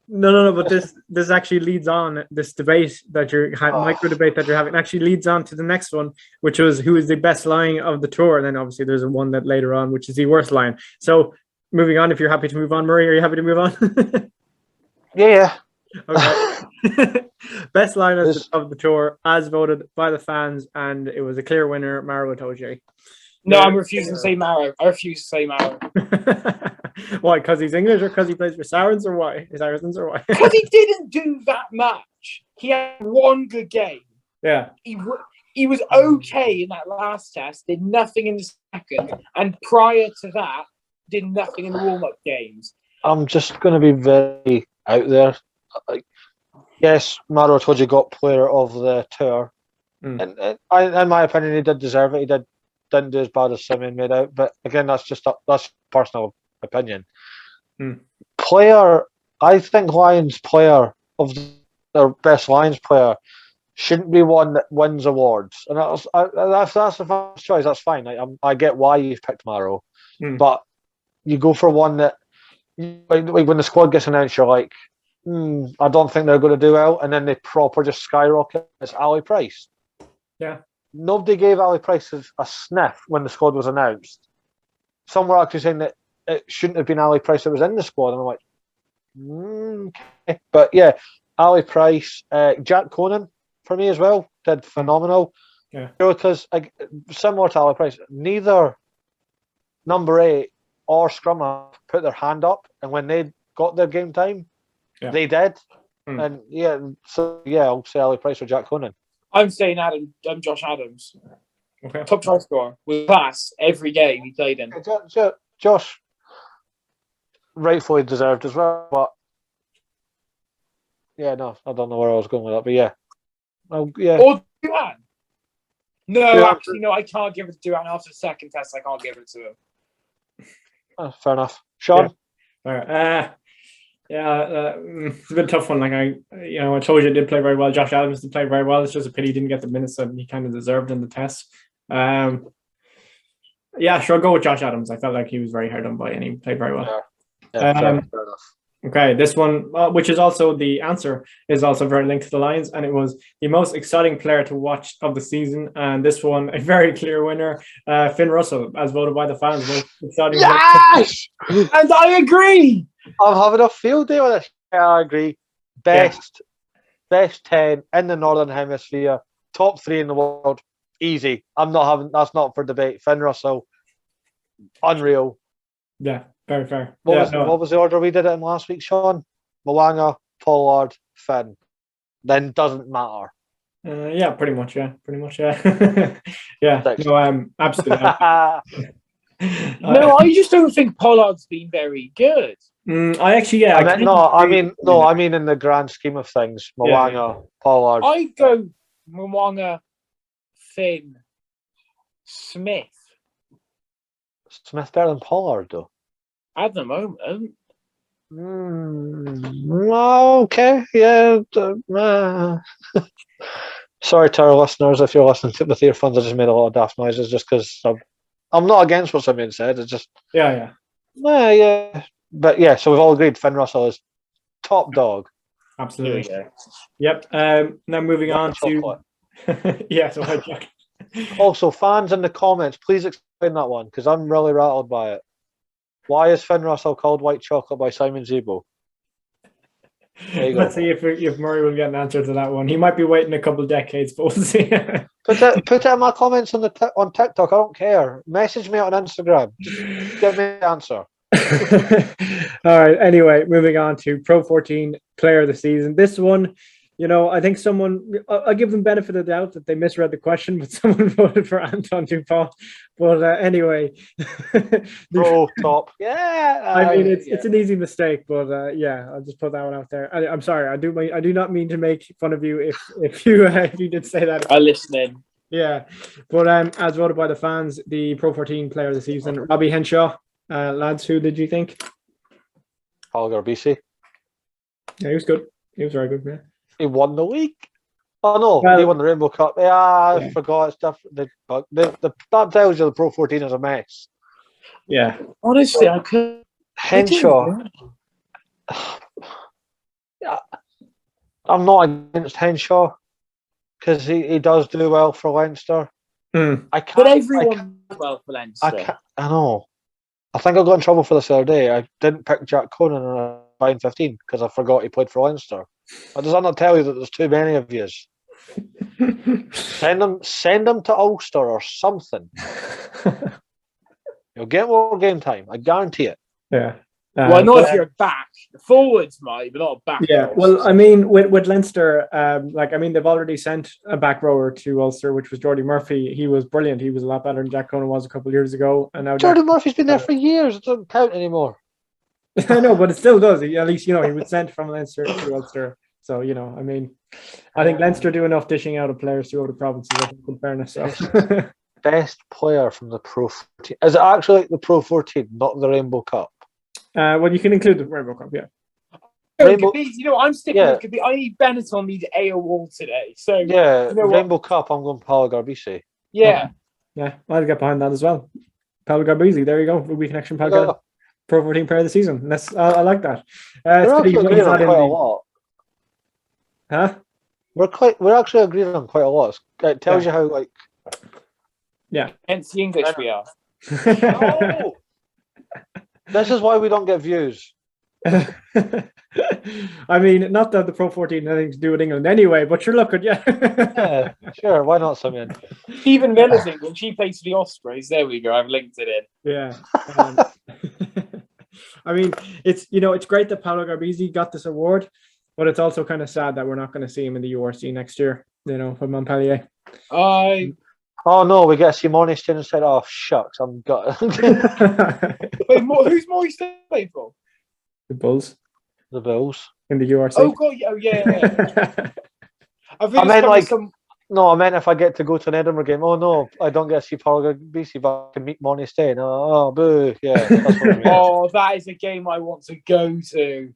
No. But this actually leads on this debate that micro debate that you're having actually leads on to the next one, which was who is the best line of the tour, and then obviously there's one that later on, which is the worst line. So moving on, if you're happy to move on, Murray, are you happy to move on?
Yeah.
Okay. Best line of the tour, as voted by the fans, and it was a clear winner, Maro Itoje.
No, I'm refusing to say Maro. I refuse to say Maro.
Why? Because he's English, or because he plays for Saracens, or why? Saracens, or why?
Because he didn't do that much. He had one good game.
Yeah.
He was okay in that last test. Did nothing in the second, and prior to that, did nothing in the warm-up games.
I'm just going to be very out there. Yes, Maro Itoje got player of the tour, and in my opinion, he did deserve it. He didn't do as bad as Simeon made out, but again, that's personal opinion. Player, I think Lions player of their best Lions player shouldn't be one that wins awards. And that's the first choice. That's fine. I get why you've picked Marrow, but you go for one that, like when the squad gets announced, you're like, I don't think they're going to do well, and then they proper just skyrocket. It's Ali Price.
Yeah.
Nobody gave Ali Price a sniff when the squad was announced. Some were actually saying that it shouldn't have been Ali Price that was in the squad, and I'm like, okay. But yeah, Ali Price, Jack Conan for me as well did phenomenal.
Yeah,
because similar to Ali Price, neither number 8 or scrummer put their hand up, and when they got their game time, they did. And I'll say Ali Price or Jack Conan.
I'm saying Josh Adams.
Okay.
Top try scorer with class every game he played in.
Josh rightfully deserved as well, but I don't know where I was going with that, but yeah.
Or Duan. No, actually, no, I can't give it to Duan. After the second test, I can't give it to him.
Fair enough. Sean?
Yeah. All right. It's a bit tough one. Like I told you, it did play very well. Josh Adams did play very well. It's just a pity he didn't get the minutes that he kind of deserved in the test. I'll go with Josh Adams. I felt like he was very hard on by, and he played very well.
Fair enough.
Okay, this one, which is also the answer, is also very linked to the Lions, and it was the most exciting player to watch of the season. And this one, a very clear winner, Finn Russell, as voted by the fans. Most exciting.
Yes!
And I agree.
I'm having a field day with it. Yeah, I agree. Best 10 in the Northern Hemisphere, top 3 in the world. Easy. That's not for debate. Finn Russell, unreal.
Yeah, very fair.
What was the order we did it in last week, Sean? Mo'unga, Pollard, Finn. Then doesn't matter.
Pretty much. Yeah. No, absolutely.
No, I just don't think Pollard's been very good.
I mean in the grand scheme of things, Mo'unga, Pollard.
I go Mo'unga, Finn, Smith.
Smith better than Pollard, though.
At the moment.
Okay, yeah. Sorry to our listeners if you're listening to with earphones. I just made a lot of daft noises just because I'm not against what somebody said. It's just yeah. But yeah, so we've all agreed Finn Russell is top dog.
Absolutely. Yep. Now moving on to so
also, fans in the comments, please explain that one because I'm really rattled by it. Why is Finn Russell called white chocolate by Simon Zebo?
Let's see if Murray will get an answer to that one. He might be waiting a couple of decades, but we'll see.
Put it in my comments on TikTok. I don't care. Message me on Instagram. Just give me an answer.
All right. Anyway, moving on to Pro 14 Player of the Season. This one, I think I'll give them benefit of the doubt that they misread the question, but someone voted for Anton Dupont. But anyway,
top. Yeah.
I mean, it's an easy mistake, but I'll just put that one out there. I'm sorry. I do not mean to make fun of you if you did say that.
I'm listening.
Yeah, but as voted by the fans, the Pro 14 Player of the Season, Robbie Henshaw. Lads, who did you think?
Holger BC.
Yeah, he was good. He was very good, yeah.
He won the league. Oh no, he won the Rainbow Cup. Yeah, I forgot. It's different. That tells you the Pro 14 is a mess.
Yeah.
Honestly, I could.
Henshaw. I'm not against Henshaw because he does do well for Leinster.
But everyone does well for Leinster.
I know. I think I got in trouble for this the other day. I didn't pick Jack Conan in a 9-15 because I forgot he played for Leinster. Does that not tell you that there's too many of you? Send them to Ulster or something. You'll get more game time. I guarantee it.
Yeah.
Well, not if you're back. Forwards might, but not back.
Yeah. Well, I mean, with Leinster, they've already sent a back rower to Ulster, which was Jordy Murphy. He was brilliant. He was a lot better than Jack Conan was a couple of years ago. And now
Jordy Murphy's been there for years. It doesn't count anymore.
I know, but it still does. At least, he was sent from Leinster to Ulster. So, I think Leinster do enough dishing out of players to other provinces, I think, in fairness. So.
Best player from the Pro 14. Is it actually the Pro 14, not the Rainbow Cup?
Well, you can include the Rainbow Cup, yeah.
Rainbow-
Gabiz, I'm sticking with Gabiz. I need Benetton needs AO Wall today. So
Yeah,
what?
Rainbow Cup, I'm going Paolo Garbisi.
Yeah.
Yeah, I'll get behind that as well. Paolo Garbisi, there you go. Rugby Connection Podcast. Pro 14 player of the season. I like that.
We're actually agreeing on quite a lot.
Huh?
We're actually agreeing on quite a lot. It tells you how
Hence the English we are.
No! This is why we don't get views.
I mean, not that the Pro 14 had anything to do with England anyway, but you're looking,
Yeah, sure. Why not, Simeon?
Stephen Miller's England. She plays for the Ospreys. There we go. I've linked it in.
Yeah. I mean, it's great that Paolo Garbisi got this award, but it's also kind of sad that we're not going to see him in the URC next year. For Montpellier.
Oh no, we get Simone Stein and said, "Oh shucks, I'm got."
Wait, who's Maurice playing for?
The Bulls.
The Bills
In the URC.
Oh god, yeah.
I meant no, I meant if I get to go to an Edinburgh game. Oh no, I don't get to see Paolo Garbisi, but I can meet Monty Stein. Oh, boo! Yeah, that's what I mean.
Oh, that is a game I want to go to.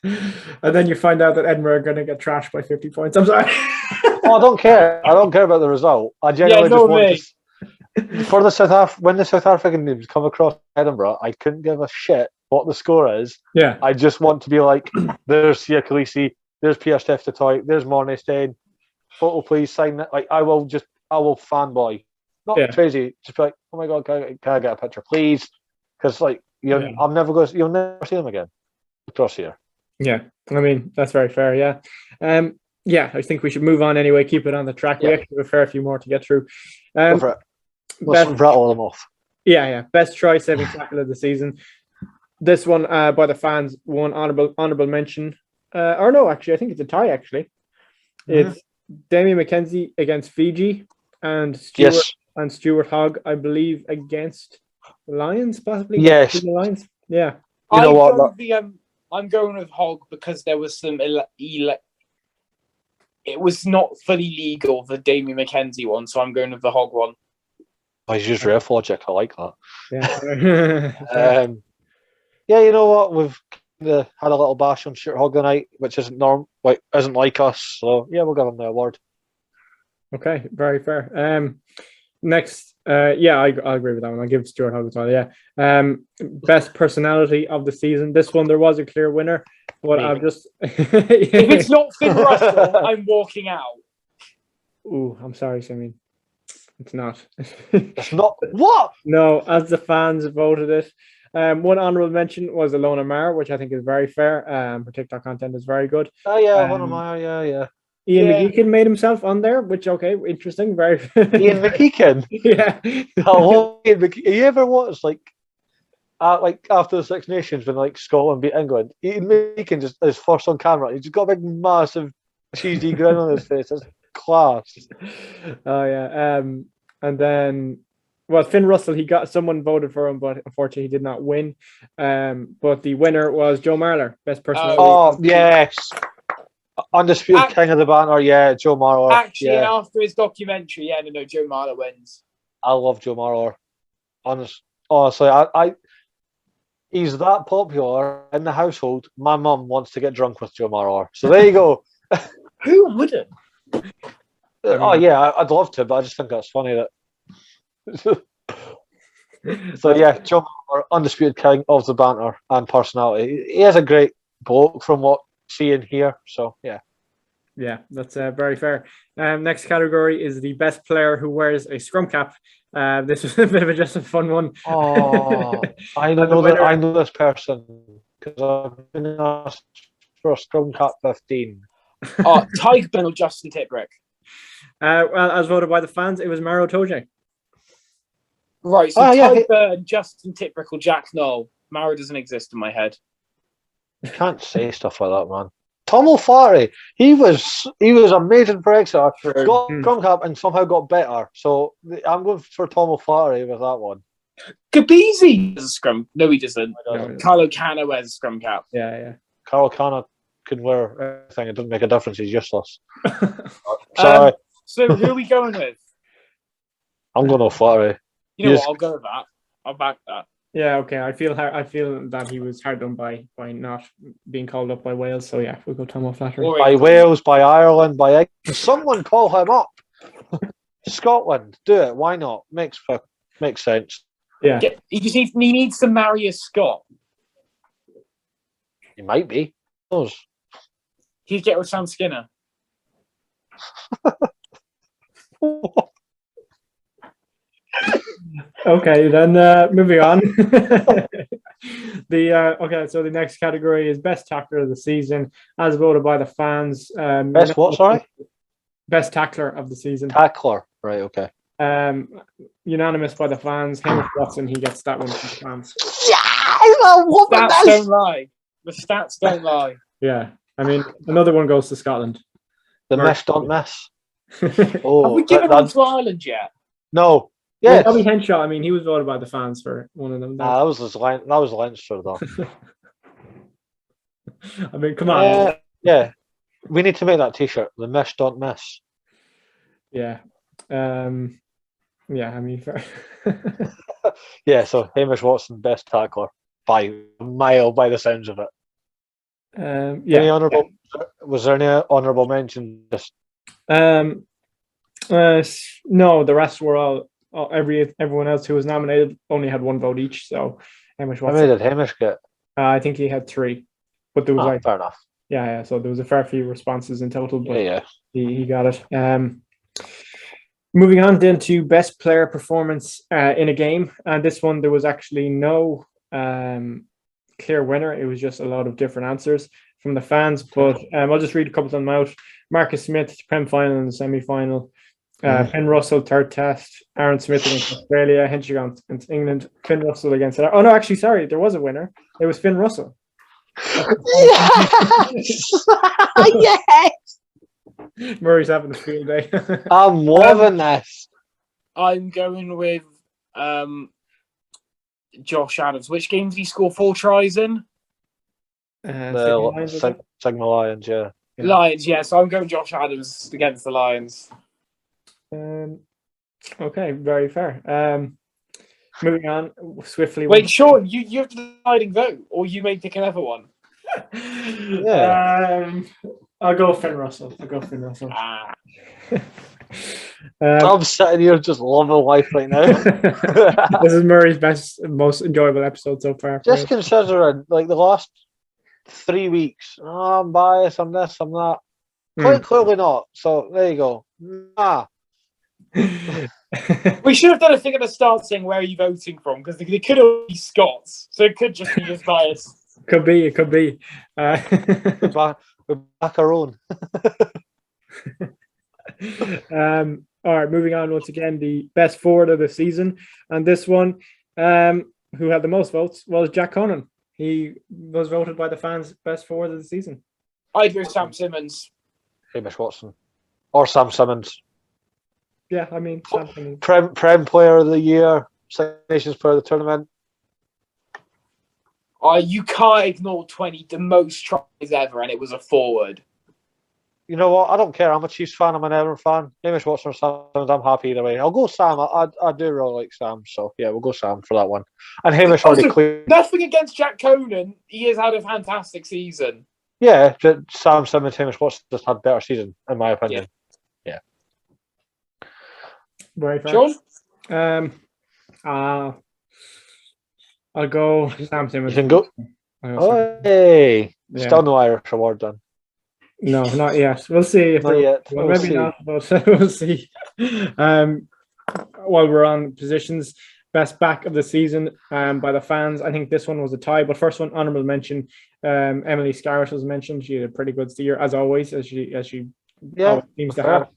And then you find out that Edinburgh are going to get trashed by 50 points. I'm sorry.
Oh, I don't care. I don't care about the result. I genuinely just want to. For the when the South African teams come across Edinburgh, I couldn't give a shit what the score is.
Yeah.
I just want to be like, there's Sia Khaleesi, there's Pierre Steph Toy, there's Mornay Stein. Photo, please sign that. Like, I will fanboy. Not crazy. Just be like, oh my god, can I get a picture, please? Because you'll never see them again across here.
Yeah, I mean that's very fair. Yeah, I think we should move on anyway. Keep it on the track. We actually have a fair few more to get through.
Go for it. Let's rattle them off.
Yeah. Best try saving tackle of the season. This one by the fans won honorable mention. Or no, actually, I think it's a tie. Actually, it's Damien McKenzie against Fiji and Stuart Hogg, I believe, against the Lions, possibly.
Yes,
the Lions. Yeah.
You know what?
I'm going with Hogg because there was some it was not fully legal, the Damien McKenzie one, so I'm going with the Hogg one.
I use ref logic. I like that.
Yeah.
Yeah, you know what? We've had a little bash on Stuart Hogg tonight, which isn't isn't like us. So yeah, we'll give him the award.
Okay, very fair. Next, I agree with that one. I'll give Stuart Hogg as well. Yeah. Best personality of the season. This one, there was a clear winner, but I'll just.
If it's not Finn Russell, I'm walking out.
Ooh, I'm sorry, Simeon. It's not.
It's not what?
No, as the fans voted it. One honorable mention was Alona Mar, which I think is very fair. Her TikTok content is very good.
Oh yeah, Alona Mar. Yeah.
Ian McGeechan made himself on there, which interesting. Very
Ian McGeechan.
Yeah.
You ever watched after the Six Nations when Scotland beat England? Ian McGeechan just is first on camera. He's just got a big massive cheesy grin on his face. It's class.
Oh yeah. And then Finn Russell, someone voted for him, but unfortunately he did not win. But the winner was Joe Marler, best personality.
Oh yes. Undisputed king of the banter, Joe Marler.
Actually, after his documentary, Joe Marler wins.
I love Joe Marler. Honestly, he's that popular in the household. My mum wants to get drunk with Joe Marler. So there you go.
Who wouldn't?
I'd love to, but I just think that's funny that. So Joe Marler, undisputed king of the banter and personality. He is a great bloke from what seeing here. So
yeah, that's very fair. Next category is the best player who wears a scrum cap. This was a bit of just a fun one.
Oh, I know this person because I've been asked for a scrum cap 15.
Tyke or Justin Titrick.
Well, as voted by the fans, it was Maro Toje.
Right, so Tyke, Justin Titrick or Jack Knoll. Maro doesn't exist in my head.
You can't say stuff like that, man. Tom O'Flaherty, he was amazing for Exeter. Got scrum cap and somehow got better. So I'm going for Tom O'Flaherty with that one.
Gabizi has a scrum. No, he doesn't. Carlo Cana wears a scrum cap.
Yeah.
Carlo Cana can wear anything. It doesn't make a difference. He's useless. Sorry.
So who are we going with?
I'm going O'Flaherty.
You know what? I'll go with that. I'll back that.
Yeah, okay. I feel that he was hard done by not being called up by Wales. So yeah, we'll go Tom O'Flaherty.
By Wales, by Ireland, by England. Someone call him up. Scotland, do it. Why not? Makes sense.
Yeah.
He needs to marry a Scot.
He might be. Who knows?
He'd get with Sam Skinner.
Okay, then moving on. So the next category is best tackler of the season, as voted by the fans.
Best what? Sorry.
Best tackler of the season.
Tackler. Right. Okay.
Unanimous by the fans. Hamish Watson, he gets that one from the fans.
Stats don't lie. The stats don't lie.
Yeah, I mean, another one goes to Scotland.
The miss don't miss.
Have we given one to Ireland yet?
No. Yeah.
Bobby Henshaw, I mean, he was voted by the fans for one of them.
That was Leinster, though.
I mean, come on.
Yeah. We need to make that T-shirt. The miss don't miss.
Yeah. Yeah, I mean, fair.
Yeah, so Hamish Watson, best tackler by a mile by the sounds of it.
Yeah.
Any honourable? Yeah. Was there any honourable mention?
No, the rest were all everyone else who was nominated only had one vote each. So Hamish Watson.
How many did Hamish get?
I think he had 3, but there was
fair enough.
Yeah. So there was a fair few responses in total, but
yeah.
He got it. Moving on then to best player performance in a game, and this one there was actually no clear winner. It was just a lot of different answers from the fans, but I'll just read a couple of them out. Marcus Smith, Prem final and semi final. Finn Russell, third test. Aaron Smith against Australia. Henschel against England. Finn Russell against... Oh, no, actually, sorry. There was a winner. It was Finn Russell.
Yes! Yes!
Murray's having a field day.
I'm loving this.
I'm going with Josh Adams. Which game did he score 4 tries in?
Sigma Lions, yeah.
Lions, yeah. So I'm going Josh Adams against the Lions.
Okay, very fair. Moving on swiftly.
Wait, Sean, you have the deciding vote, or you may pick another one.
Yeah. I'll go Finn Russell.
I'm sitting here just loving life right now.
This is Murray's most enjoyable episode so far.
Just considering, like, the last 3 weeks, I'm biased, I'm this, I'm that. Clearly not. So there you go.
We should have done a thing at the start saying where are you voting from, because they could have been Scots, so it could just be his bias.
It could be.
We're back our own.
All right, moving on once again, the best forward of the season, and this one, who had the most votes was Jack Conan. He was voted by the fans best forward of the season.
I'd go Sam Simmons.
Hamish Watson. Or Sam Simmons.
Yeah, I mean, Sam Simmons.
Prem Player of the Year, Six Nations Player of the Tournament.
You can't ignore the most tries ever, and it was a forward.
You know what? I don't care. I'm a Chiefs fan. I'm an Everton fan. Hamish Watson or Sam Simmons, I'm happy either way. I'll go Sam. I do really like Sam. So, yeah, we'll go Sam for that one. And Hamish already cleared.
Nothing against Jack Conan. He has had a fantastic season.
Yeah, Sam Simmons, Hamish Watson just had a better season, in my opinion. Yeah.
Very fair.
Sean?
I'll go Sam Simmons.
You can go. Oh, hey. Still no Irish award done.
No, not yet. We'll see.
Not yet.
Well, maybe not, but we'll see. While we're on positions, best back of the season by the fans. I think this one was a tie, but first one, honourable mention. Emily Scarrett was mentioned. She had a pretty good steer, as always, as she always seems to have.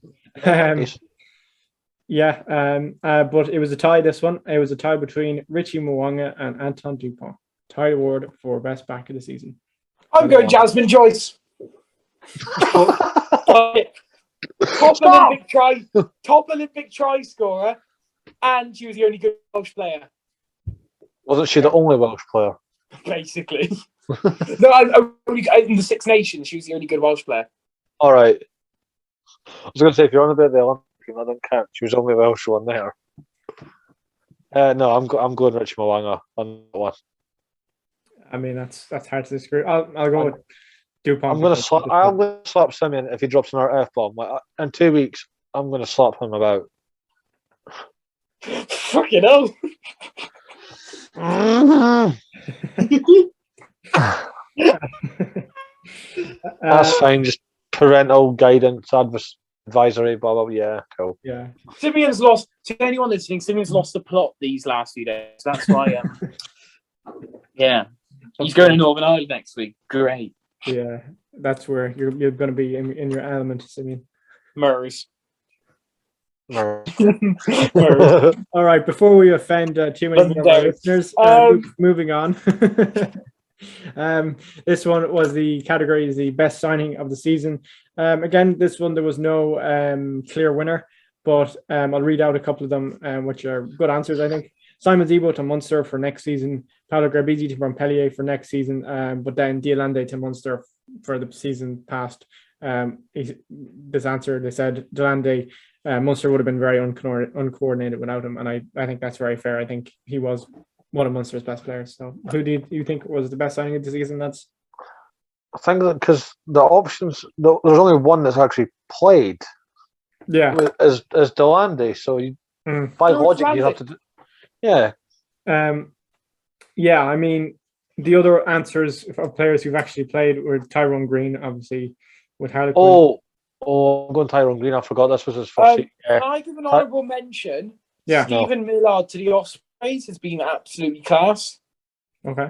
But it was a tie, this one. It was a tie between Richie Mwanga and Anton Dupont. Tie award for best back of the season.
I'm going Jasmine Joyce. Top Olympic try scorer, and she was the only good Welsh player.
Wasn't she the only Welsh player?
Basically. No, in the Six Nations, she was the only good Welsh player.
All right. I was going to say, if you're on about the Olympic team, I don't count. She was only Welsh one there. No, I'm going Richie Mwanga on that one.
I mean, that's hard to disagree. I'll go with Dupont.
I'm going to slap Simeon if he drops another F-bomb. Like, in 2 weeks, I'm going to slap him about.
Fucking hell.
That's fine. Just parental guidance, advisory, blah, blah, blah. Yeah, cool.
Yeah.
Simeon's lost, to anyone listening, Simeon's lost the plot these last few days. That's why, yeah. He's going to Northern Ireland next week. Great.
Yeah, that's where you're going to be in your element, Simeon.
Murs.
All right, before we offend too many of our listeners, moving on. This one was the category is the best signing of the season. Again, this one there was no clear winner, but I'll read out a couple of them, which are good answers, I think. Simon Zebo to Munster for next season. Paolo Garbisi to Montpellier for next season. But then Dialande to Munster for the season past. This answer, they said Dialande, Munster would have been very uncoordinated without him. And I think that's very fair. I think he was one of Munster's best players. So who do you think was the best signing of the season? I
think that because the options, there's only one that's actually played.
Yeah.
Is Dialande. So by logic, you have to do. Yeah.
Yeah, I mean, the other answers of players who've actually played were Tyrone Green, obviously, with Harlequin.
I'm going Tyrone Green. I forgot this was his first season.
Can I give an honourable mention?
Yeah.
Stephen Millard to the Ospreys has been absolutely class.
Okay.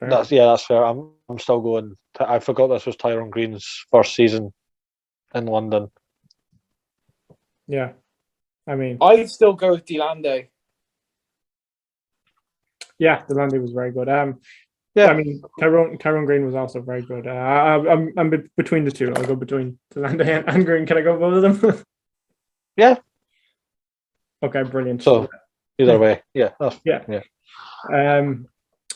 That's fair. I'm still going. I forgot this was Tyrone Green's first season in London.
Yeah. I mean,
I'd still go with Dialande.
Yeah, Dialande was very good.
Yeah,
I mean, Tyrone Green was also very good. I'm between the two. I'll go between Dialande and Green. Can I go both of them?
Yeah.
Okay, brilliant.
So either way, yeah.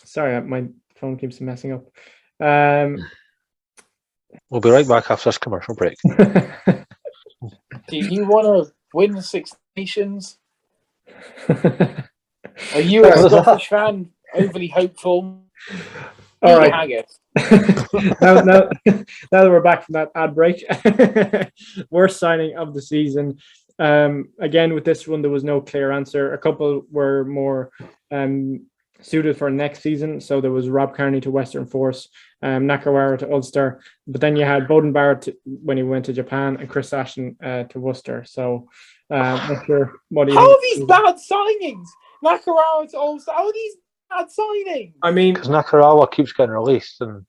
Sorry, my phone keeps messing up.
We'll be right back after this commercial break.
Do you want to win the Six Nations? Are you a Scottish fan? Overly hopeful?
All right. now that we're back from that ad break, worst signing of the season. Again, with this one, there was no clear answer. A couple were more suited for next season. So there was Rob Kearney to Western Force, Nakawara to Ulster, but then you had Bowden Barrett when he went to Japan, and Chris Ashton to Worcester. So not sure what do you
How
think?
are these bad signings? Nakawara to Ulster. How are these bad signings?
I mean,
because Nakarawa keeps getting released and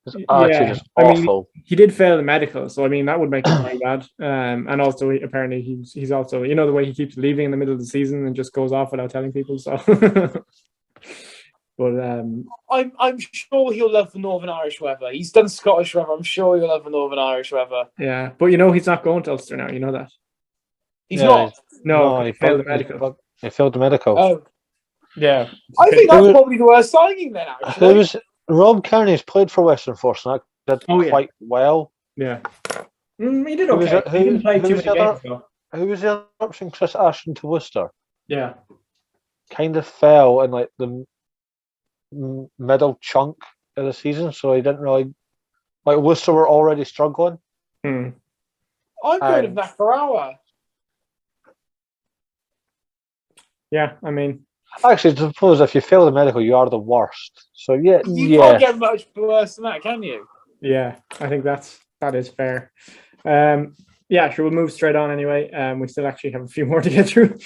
his attitude is awful.
I mean, he did fail the medical, so I mean that would make it very bad. And also, apparently, he's also the way he keeps leaving in the middle of the season and just goes off without telling people. So. But
I'm sure he'll love the Northern Irish weather. He's done Scottish weather. I'm sure he'll love the Northern Irish weather.
Yeah, but he's not going to Ulster now. You know that.
He's not.
No, he failed the medical.
He failed the medical.
Oh,
yeah.
I think that's probably the worst signing then. Actually,
Rob Kearney's played for Western Force and that did quite well.
Yeah, he did okay. He didn't play too many games though.
Who was the other option? Chris Ashton to Worcester.
Yeah,
kind of fell in like the middle chunk of the season, so he didn't really Worcester were already struggling.
I'm going with Nakarawa.
Yeah, I mean,
actually, I suppose if you fail the medical, you are the worst. So
you can't get much worse than that, can you?
Yeah, I think that is fair. Yeah, sure. We'll move straight on anyway. We still actually have a few more to get through.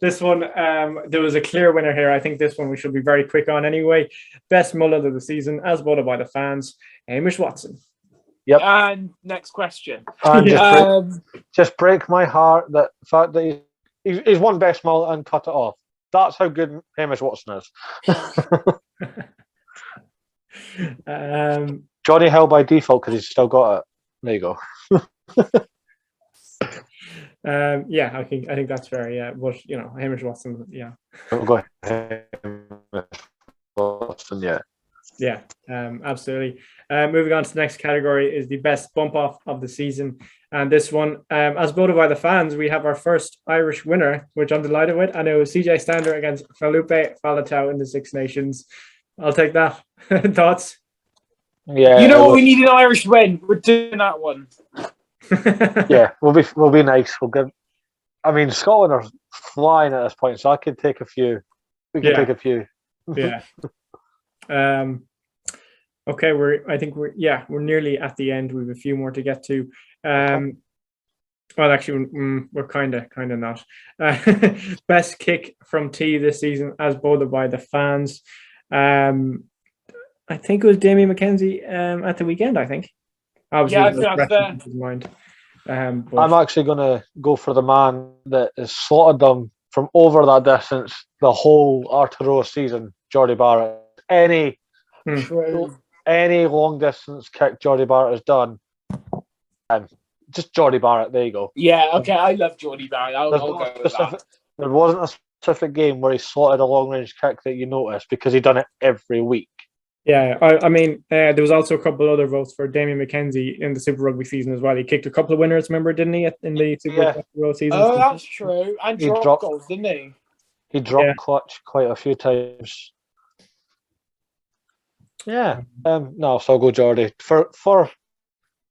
This one, there was a clear winner here. I think this one we should be very quick on anyway. Best mullet of the season, as voted by the fans, Hamish Watson.
Yep.
And next question.
And just break my heart that fact that he's won best mullet and cut it off. That's how good Hamish Watson is. Johnny Hill by default because he's still got it. There you go.
Yeah, I think that's fair. Yeah, but Hamish Watson. Yeah.
Go ahead. Watson. Yeah.
Yeah. Absolutely. Moving on to the next category is the best bump off of the season. And this one, as voted by the fans, we have our first Irish winner, which I'm delighted with. And it was CJ Stander against Felipe Faletau in the Six Nations. I'll take that. Thoughts?
Yeah.
You know what? We need an Irish win. We're doing that one.
Yeah, we'll be nice. We'll give. I mean, Scotland are flying at this point, so I could take a few. We can take a few.
Yeah. Okay, we're nearly at the end. We have a few more to get to. Well, actually, we're kind of not. Best kick from T this season, as voted by the fans. I think it was Damien McKenzie at the weekend. I think. Obviously,
I think that's fair.
His mind.
I'm actually going to go for the man that has slotted them from over that distance the whole Aotearoa season, Jordy Barrett. Any long distance kick Jordy Barrett has done, just Jordy Barrett. There you go.
Yeah, okay. I love Jordy Barrett. I'll go with that.
There wasn't a specific game where he slotted a long range kick that you noticed because he'd done it every week.
Yeah, I mean, there was also a couple of other votes for Damien McKenzie in the Super Rugby season as well. He kicked a couple of winners, remember, didn't he, in the Super Rugby season?
Oh, that's true. And he dropped goals, didn't he?
He dropped clutch quite a few times. Yeah. No, so I'll go Jordy. For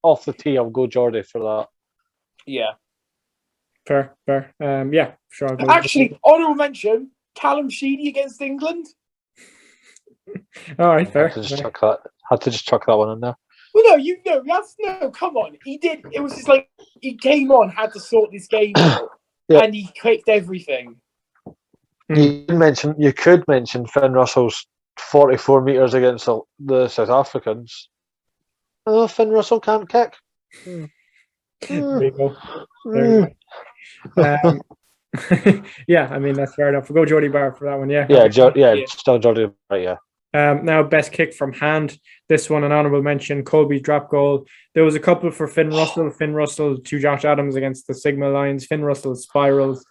off the tee, I'll go Jordy for that.
Yeah.
Fair. Yeah, sure.
Actually, honourable mention, Callum Sheedy against England.
All right, fair.
Had to just chuck that one in there.
Well, come on. He did. It was just like he came on, had to sort this game out, and he kicked everything.
You could mention Finn Russell's 44 metres against the South Africans. Oh, Finn Russell can't kick.
There you go. Yeah, I mean that's fair enough. We'll go Jordy Barrett for that one.
Still Jordy Barrett. Yeah.
Now, best kick from hand. This one, an honourable mention, Colby's drop goal. There was a couple for Finn Russell. Finn Russell to Josh Adams against the Sigma Lions. Finn Russell spirals.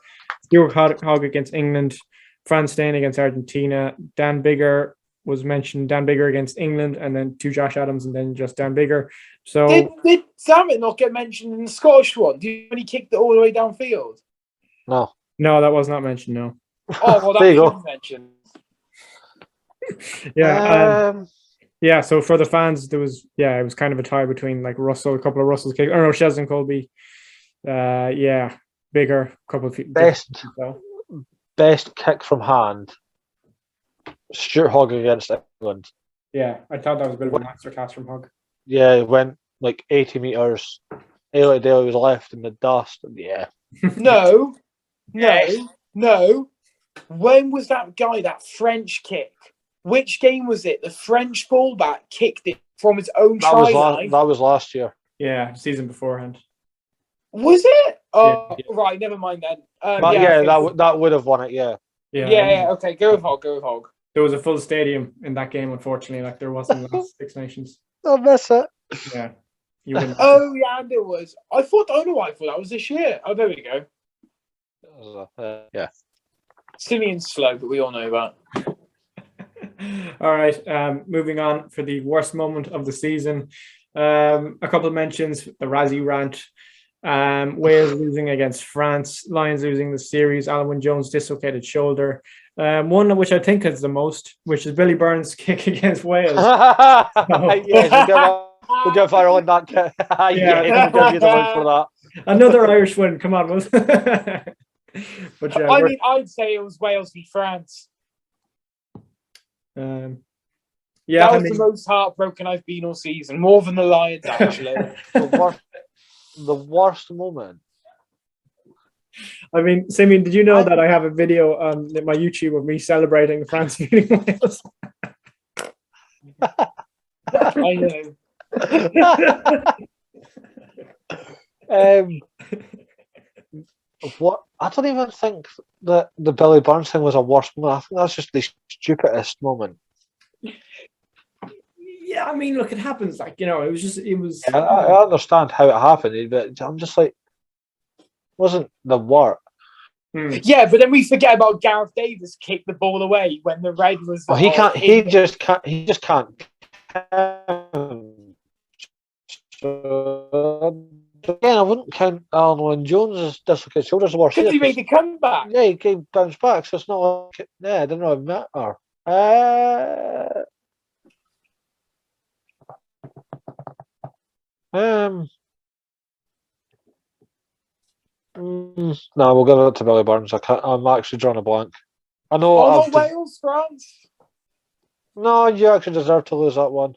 Stuart Hogg against England. Franz Stein against Argentina. Dan Bigger was mentioned. Dan Bigger against England, and then to Josh Adams, and then just Dan Bigger. So
did Zammit not get mentioned in the Scottish one? When he kicked it all the way downfield?
No,
that was not mentioned. No.
Oh, well, that was mentioned.
Yeah. So for the fans, it was kind of a tie between like Russell, a couple of Russell's kicks. Oh no, Sheldon Colby. Bigger, a couple of
best kick from hand. Stuart Hogg against England.
Yeah, I thought that was a bit of a masterclass from Hogg.
Yeah, he went like 80 metres. Ailey Daly was left in the dust. Yeah.
No. When was that French kick? Which game was it? The French fullback kicked it from his own try line.
That was last year.
Yeah, season beforehand.
Was it? Oh, yeah. Right. Never mind then.
That would have won it. Yeah.
Yeah. Okay, go with Hogg.
There was a full stadium in that game, unfortunately. Like there wasn't in the last Six Nations.
I'll miss it.
Yeah.
Oh yeah, there was. I don't know why I thought that was this year. Oh, there we go.
Yeah.
Simeon's slow, but we all know that.
All right, moving on for the worst moment of the season. A couple of mentions: the Razzie rant, Wales losing against France, Lions losing the series, Alan Wynne-Jones dislocated shoulder. One which I think is the most, which is Billy Burns' kick against Wales.
We'll get viral in that. We'll give you the win for that.
Another Irish win. Come on, but
I'd say it was Wales v France.
That
was the most heartbroken I've been all season, more than the Lions actually.
the worst moment.
I mean, Simeon, did you know that I have a video on my YouTube of me celebrating France beating Wales?
I know.
What? I don't even think that the Billy Burns thing was a worse moment. I think that's just the stupidest moment.
Yeah, I mean, look, it happens. Like, it was.
Yeah, I understand how it happened, but I'm just like, wasn't the work.
Yeah, but then we forget about Gareth Davis kicked the ball away when the red was.
Oh, he can't. He just can't. He just can't. Again, I wouldn't count Alan Owen-Jones' dislocated shoulder as the worst.
Because he made the comeback.
Yeah, he came bounced back, so it's not like, yeah, it didn't really matter. No, we'll give it to Billy Burns. I'm actually drawing a blank. I know.
Oh, not Wales, France.
No, you actually deserve to lose that one.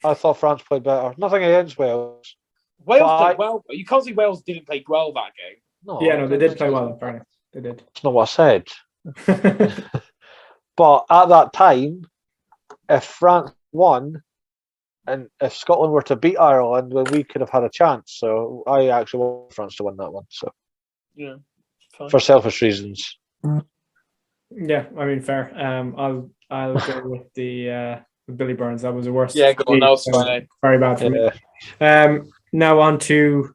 I thought France played better. Nothing against Wales.
Wales played well, but you can't say Wales didn't play well that game.
No,
Yeah, no, they did play well in fairness. They did.
That's not what I said. But at that time, if France won, and if Scotland were to beat Ireland, then we could have had a chance. So I actually want France to win that one. So
yeah, fine.
For selfish reasons.
Yeah, I mean, fair. I'll go with the with Billy Burns. That was the worst.
Yeah, go on. That was fine.
Very bad for me. Now on to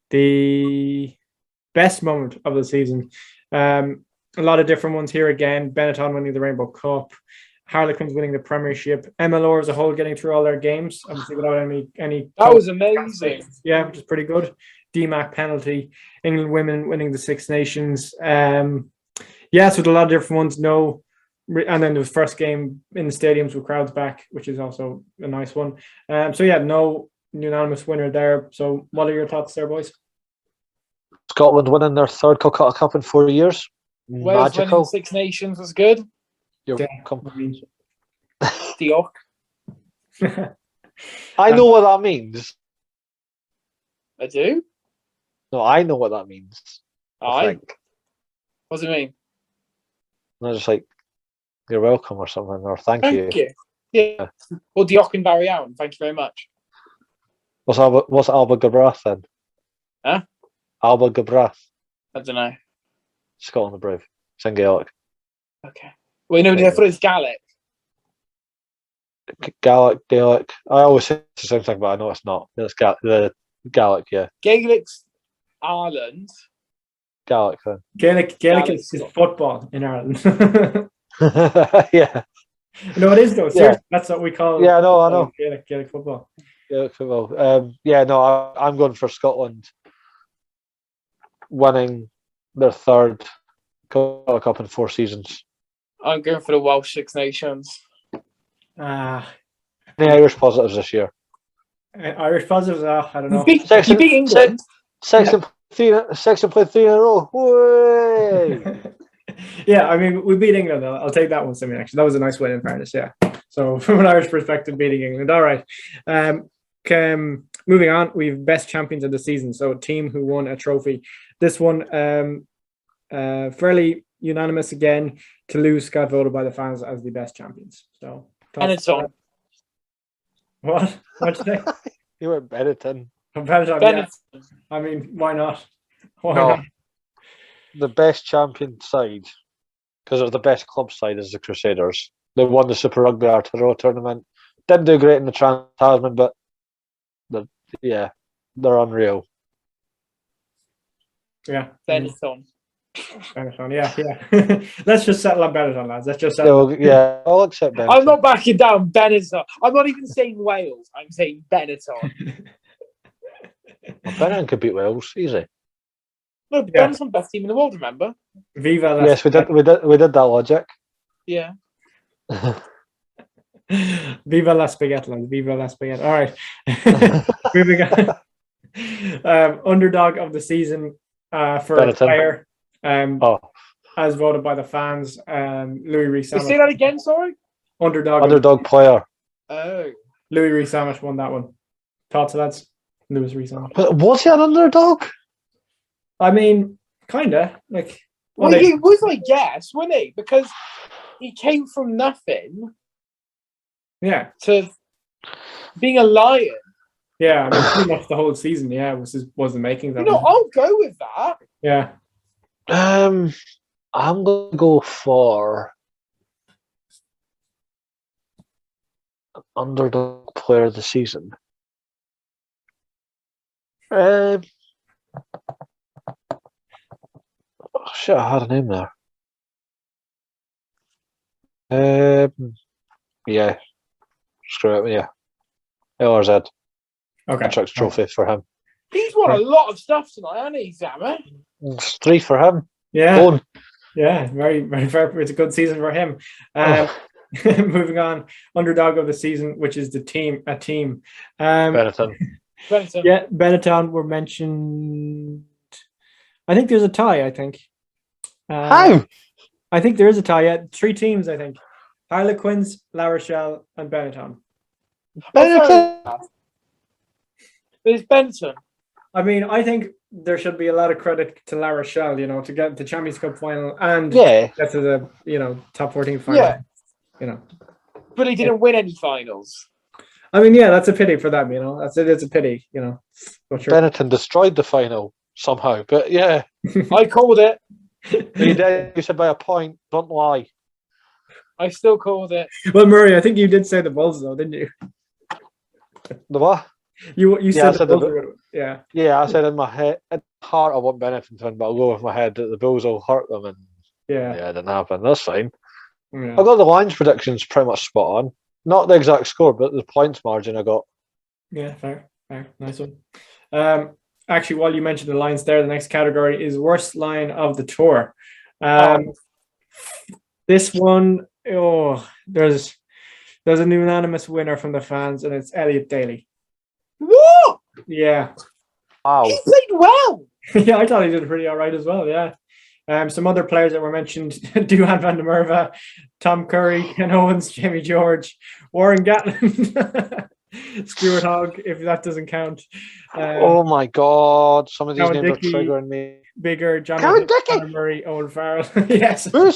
the best moment of the season. A lot of different ones here again. Benetton winning the Rainbow Cup, Harlequins winning the Premiership, MLR as a whole getting through all their games, obviously without any.
That was amazing.
Yeah, which is pretty good. DMAC penalty. England women winning the Six Nations. Yeah, so a lot of different ones. No, and then the first game in the stadiums with crowds back, which is also a nice one. So yeah, no unanimous winner there. So what are your thoughts there, boys?
Scotland winning their third Calcutta Cup in 4 years.
Wales winning Six Nations was good.
You're welcome.
Diolch.
I know what that means.
I do?
No, I know what that means. I think.
What does it mean?
No, just like, you're welcome or something, or thank you.
Yeah. Well, Diolch and Barry Allen, thank you very much.
What's Alba Gabrath then?
Huh?
Alba Gabrath.
I don't know.
Scotland the Brave. It's in Gaelic.
Okay. Wait, no, I thought it was Gaelic.
Gaelic. I always say the same thing, but I know it's not. It's the Gaelic, yeah.
Gaelic's Ireland.
Gaelic then.
Gaelic is football in Ireland.
Yeah.
No, it is though. Seriously, yeah. That's what we call.
Yeah, no, I know.
Gaelic football.
Gaelic football. Yeah, no, I'm going for Scotland winning their third Cup in 4 seasons.
I'm going for the Welsh Six Nations.
Any Irish positives this year?
Irish positives? I don't know.
You beat England.
Sexton played 3 in a row. Way.
Yeah, I mean, we beat England. I'll take that one, Simeon, actually. That was a nice win, in fairness, yeah. So, from an Irish perspective, beating England. All right. Moving on, we've best champions of the season. So, team who won a trophy. This one, fairly unanimous again. Toulouse got voted by the fans as the best champions. So,
and it's on.
What? What'd you say?
You were Benetton.
Benetton, yeah. I mean, why not? Why not?
The best champion side, because they're the best club side, is the Crusaders. They won the Super Rugby Aotearoa tournament. Didn't do great in the Trans-Tasman, but they're unreal.
Yeah.
Benetton,
yeah. Let's just settle on Benetton, lads. Let's just settle.
Yeah, I'll accept Benetton.
I'm not backing down Benetton. I'm not even saying Wales. I'm saying Benetton.
Benetton could beat Wales easy.
No, Benetton best team in the world. Remember?
Viva.
Yes, we did that logic.
Yeah.
Viva la spaghetti, lads. Viva la spaghetti. All right. Moving on. Underdog of the season for
Benetton.
a player. As voted by the fans, Louis Rees-Samish.
Say that again, sorry?
Underdog player.
Oh.
Louis Rees-Samish won that one. Thoughts, lads? Louis Rees-Samish.
Was he an underdog?
I mean, kinda. Like,
well, he was, I guess, wasn't he? Because he came from nothing.
Yeah.
To being a lion.
Yeah, I mean, pretty much the whole season. Yeah, was the making.
I'll go with that.
Yeah.
I'm gonna go for an underdog player of the season. Shit, I had a name there. Yeah. Screw it, yeah. LRZ.
Okay.
Matrix trophy for him.
He's won a lot of stuff tonight, hasn't he, Zammer?
It's 3 for him.
Yeah.
Owen.
Yeah, very, very, very. It's a good season for him. Moving on, underdog of the season, which is a team.
Benetton.
Yeah, Benetton were mentioned. I think there's a tie. I think.
How?
I think there is a tie. Yeah, 3 teams. I think Harlequins, La Rochelle, and Benetton.
Benetton.
There's Benton.
I mean, I think there should be a lot of credit to La Rochelle, to get the Champions Cup final and get to the top 14 final.
Yeah. But he didn't win any finals.
I mean, yeah, that's a pity for them. That's it. It's a pity.
Benetton destroyed the final somehow, but yeah,
I called it.
You did. You said by a point. Don't lie.
I still called it.
Well, Murray, I think you did say the Bulls, though, didn't you?
The what?
You said the Bulls.
Yeah. Yeah, I said in my head, in my heart, I want Benetton to win, but I'll go with my head that the Bulls will hurt them, and yeah, it didn't happen. That's fine. Yeah. I got the Lions predictions pretty much spot on. Not the exact score, but the points margin I got.
Yeah, fair. Nice one. Actually, while you mentioned the Lions there, the next category is worst line of the tour. This one, there's an unanimous winner from the fans, and it's Elliot Daly.
What?
Yeah.
Wow.
He played well.
Yeah, I thought he did pretty all right as well. Yeah. Some other players that were mentioned: Duhan van der Merwe, Tom Curry, Ken Owens, Jamie George, Warren Gatland, Stuart Hogg, if that doesn't count.
Oh my God! Some of these
Cowan
names
Dickey,
are triggering me.
Bigger, Jonathan Murray, Owen Farrell. Yes.
Who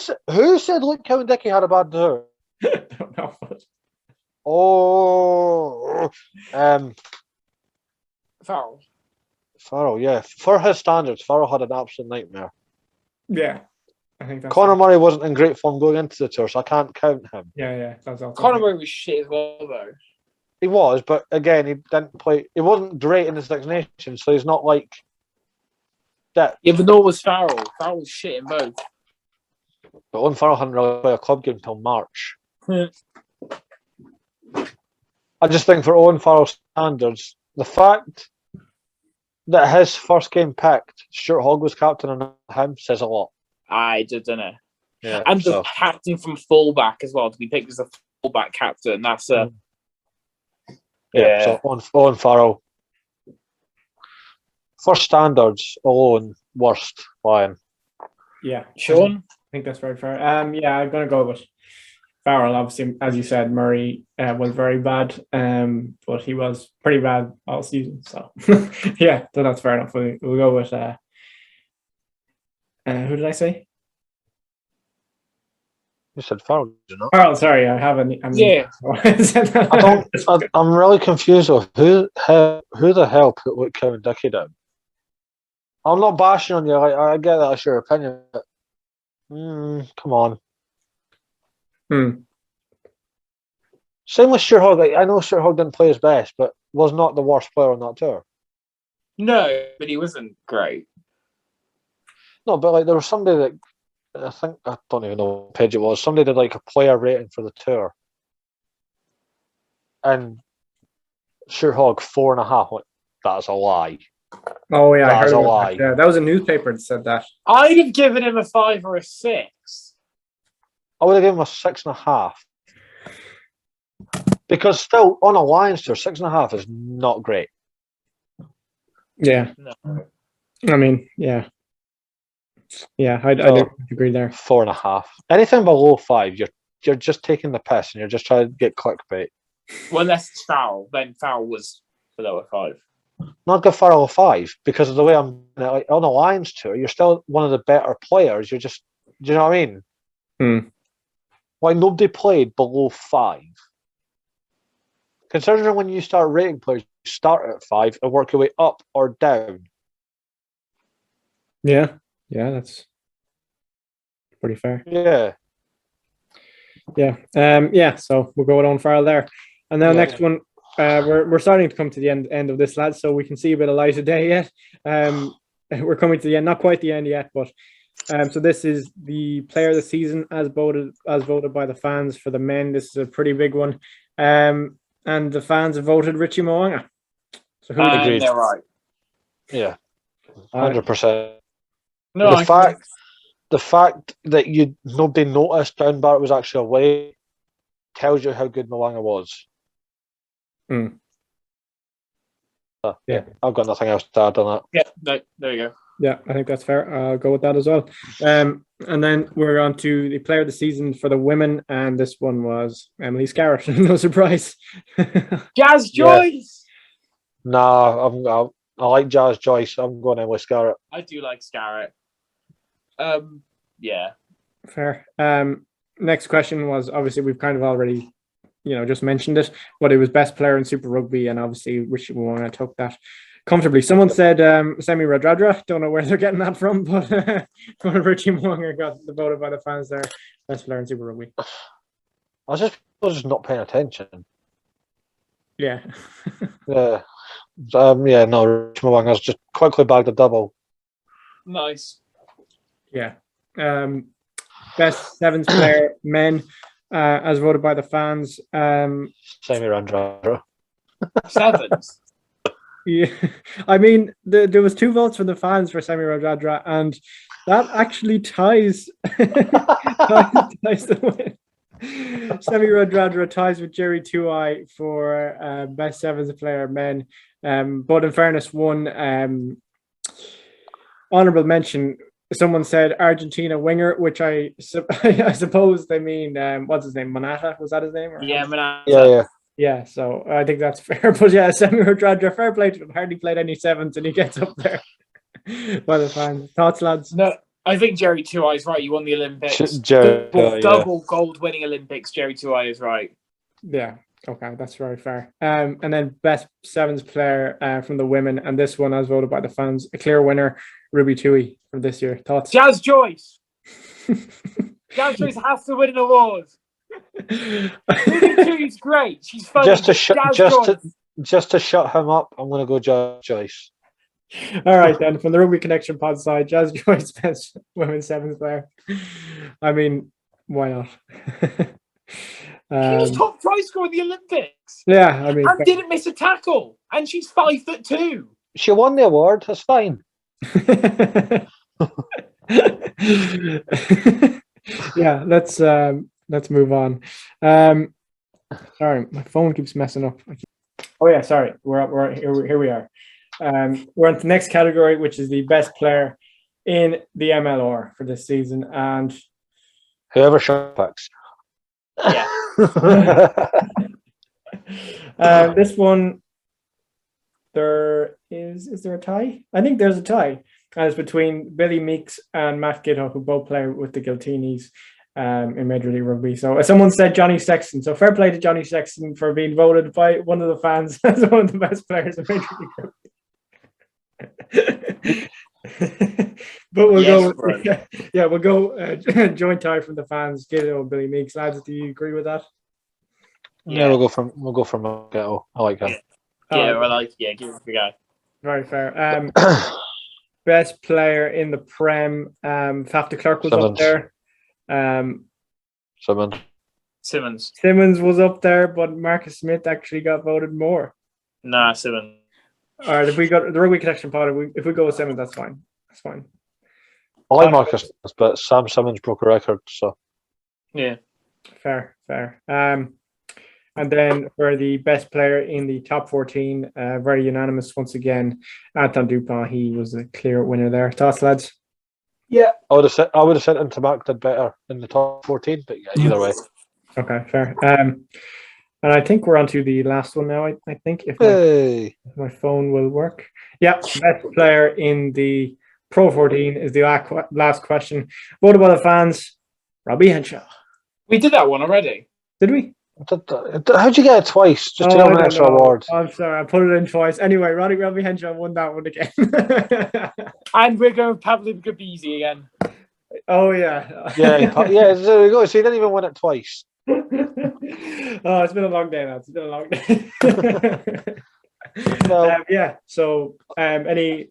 said Luke Cowan Dickey had a bad tour?
Don't know. But...
Farrell, yeah. For his standards, Farrell had an absolute nightmare.
Yeah, I think that's
Conor Murray wasn't in great form going into the tour, so I can't count him.
Yeah, that's all.
Conor Murray was shit as well, though.
He was, but again, he didn't play. He wasn't great in the Six Nations, so he's not like that.
Yeah, but nor was Farrell. Farrell was shit in both.
But Owen Farrell hadn't really played a club game until March. I just think for Owen Farrell's standards, the fact that his first game picked, Stuart Hogg was captain and him, says a lot.
I did, didn't it?
Yeah,
and the captain from fullback as well, to be picked as a fullback captain. That's a...
So Owen Farrell. For standards, alone, worst line.
Yeah.
Sean?
I think that's very fair. Yeah, I'm going to go with Farrell. Obviously, as you said, Murray was very bad, but he was pretty bad all season. So, yeah, so that's fair enough. We'll go with, who did I say?
You said Farrell, did you not?
Farrell, sorry, I haven't.
Yeah.
I'm really confused with who the hell put Luke Cowan Dickey down. I'm not bashing on you. I get that that's your opinion, but come on. Same with Stuart Hogg. I know Stuart Hogg didn't play his best, but was not the worst player on that tour.
No, but he wasn't great.
No, but there was somebody that I don't even know what page it was. Somebody did a player rating for the tour, and Stuart Hogg 4.5. That's a lie.
Oh yeah,
that's a lie.
Yeah, that was a newspaper that said that.
I'd have given him a 5 or a 6.
I would have given him a 6.5. Because still on a Lions tour, 6.5 is not great.
Yeah.
No.
I mean, yeah. Yeah, I agree there.
4.5. Anything below 5, you're just taking the piss and you're just trying to get clickbait.
Well, unless it's Farrell, then Farrell was below a 5.
Not give Farrell a 5 because of the way I'm on a Lions tour. You're still one of the better players. You're just, do you know what I mean? Why nobody played below 5? Considering when you start rating players, you start at 5 and work your way up or down.
Yeah, that's pretty fair. Yeah. So we'll go with Owen Farrell there, and then next one. We're starting to come to the end of this, lads, so we can see a bit of light of day yet. We're coming to the end, not quite the end yet, but so this is the player of the season as voted by the fans for the men. This is a pretty big one, and the fans have voted Richie Mo'unga. So who
they're right.
Yeah, 100%.
No,
The fact that nobody noticed Downbar was actually away tells you how good Malanga was. Yeah, I've got nothing else to add on that.
Yeah, no, there you go.
Yeah, I think that's fair. I'll go with that as well. And then we're on to the player of the season for the women, and this one was Emily Scarrett. No surprise.
Jazz Joyce!
Nah, I like Jazz Joyce. I'm going Emily Scarrett.
I do like Scarrett. Yeah.
Fair. Next question was, obviously we've kind of already, just mentioned it, but it was best player in Super Rugby, and obviously Richie Moana took that comfortably. Someone said Semi Radradra. Don't know where they're getting that from, but Richie Moana got voted by the fans there, best player in Super Rugby.
I was just not paying attention.
Yeah.
Yeah. No, Richie Moana has just quickly bagged a double.
Nice.
Yeah. Best sevens player men, as voted by the fans.
Semi Radradra.
Sevens.
Yeah, I mean, there was 2 votes from the fans for Semi Radradra, and that actually ties the win. Semi Radradra ties with Jerry Tuai for best sevens player men. But in fairness, one honorable mention. Someone said Argentina winger, which I suppose they mean what's his name? Monata, was that his name?
Yeah, Monata.
Yeah.
Yeah, so I think that's fair. But yeah, Semi Radradra, fair play to him. Hardly played any sevens, and he gets up there by the fans. Thoughts, lads?
No, I think Jerry Tuai is right. You won the Olympics. Double gold-winning Olympics. Jerry Tuai is right.
Yeah, okay, that's very fair. And then best sevens player from the women, and this one, as voted by the fans, a clear winner, Ruby Tui from this year. Thoughts?
Jazz Joyce. Jazz Joyce has to win an award. She's great. She's fun.
Just to shut him up, I'm going to go Jazz Joyce.
All right, then, from the Rugby Connection pod side, Jazz Joyce, best women's sevens player. I mean, why not?
She was top try scorer in the Olympics.
Yeah, I mean,
and didn't miss a tackle, and she's 5'2".
She won the award. That's fine.
Yeah, let's move on. Sorry, my phone keeps messing up. Oh yeah, sorry. We're here we are. We're on to the next category, which is the best player in the MLR for this season, and
whoever shot picks.
Yeah.
This one, is there a tie? I think there's a tie. It's between Billy Meeks and Matt Gidho, who both play with the Giltinis in Major League Rugby. So someone said Johnny Sexton. So fair play to Johnny Sexton for being voted by one of the fans as one of the best players in Major League Rugby. But we'll go joint tie from the fans, Gidho and Billy Meeks. Lads, do you agree with that?
Yeah, we'll go from Gidho. I like him.
Give it a go.
Very fair. Best player in the Prem, Faf de Klerk was
Simmons.
up there. Simmons was up there, but Marcus Smith actually got voted more.
Nah, Simmons.
All right, if we got the Rugby Connection pod, if we go with Simmons, that's fine. That's fine.
I like Marcus, but Sam Simmons broke a record, so
yeah.
Fair. And then for the best player in the top 14, very unanimous once again, Anton Dupont. He was a clear winner there. Thoughts, lads?
Yeah.
I would have said Intimac did better in the top 14, but yeah, either way.
Okay, fair. And I think we're on to the last one now. I think if my phone will work. Yeah, best player in the Pro 14 is the last question. Voted by the fans, Robbie Henshaw.
We did that one already.
Did we?
How'd you get it twice? Just to get an extra award.
I'm sorry, I put it in twice. Anyway, Robbie Henshaw won that one again.
And we're going with Pavlo Gabizi again.
Oh, yeah.
Yeah, there we go. So you didn't even win it twice.
Oh, it's been a long day, lads. It's been a long day. Yeah, so any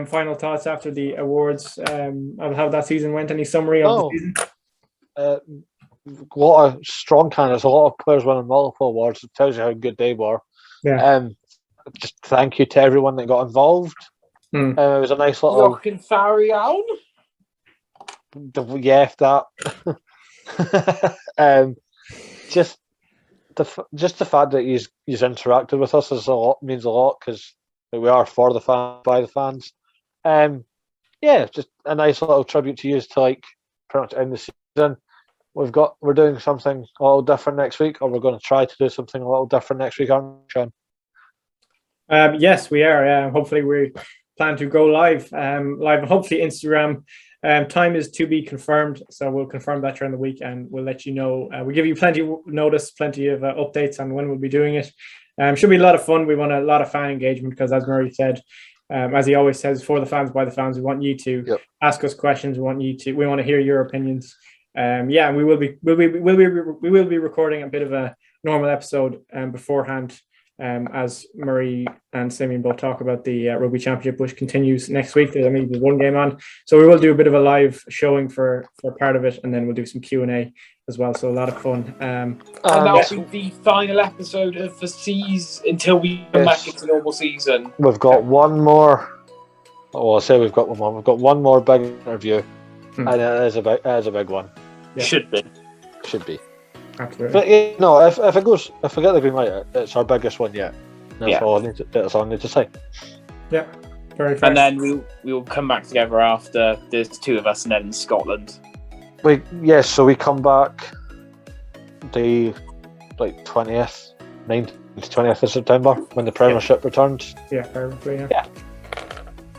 final thoughts after the awards of how that season went? Any summary of the season?
A lot of strong candidates, a lot of players winning multiple awards. It tells you how good they were.
Yeah.
Just thank you to everyone that got involved. It was a nice little.
Jochen Farion.
Yeah, that. Just the fact that he's interacted with us means a lot because we are for the fans, by the fans. Just a nice little tribute to you to like pretty much end the season. We're doing something a little different next week, or we're going to try to do something a little different next week, aren't we, Sean?
Yes, we are. Hopefully, we plan to go live. Hopefully Instagram. Time is to be confirmed, so we'll confirm that during the week, and we'll let you know. We'll give you plenty of notice, plenty of updates on when we'll be doing it. Should be a lot of fun. We want a lot of fan engagement because, as Murray said, as he always says, for the fans, by the fans. We want you to ask us questions. We want to hear your opinions. And we will be recording a bit of a normal episode beforehand. As Murray and Simeon both talk about the Rugby Championship, which continues next week. There's one game on, so we will do a bit of a live showing for part of it, and then we'll do some Q&A as well. So a lot of fun. And
that'll be the final episode of the season until we come back into normal season.
We've got one more. Well, I say we've got one more. We've got one more big interview, and it is a big one.
Yeah. Should be.
Absolutely.
But if I get the green light, it's our biggest one yet. That's all I need to say.
Yeah, very fair.
And then we'll come back together after there's two of us, and then in Scotland.
So we come back the 20th, 19th to 20th of September when the Premiership returns.
Yeah, perfectly.
Yeah.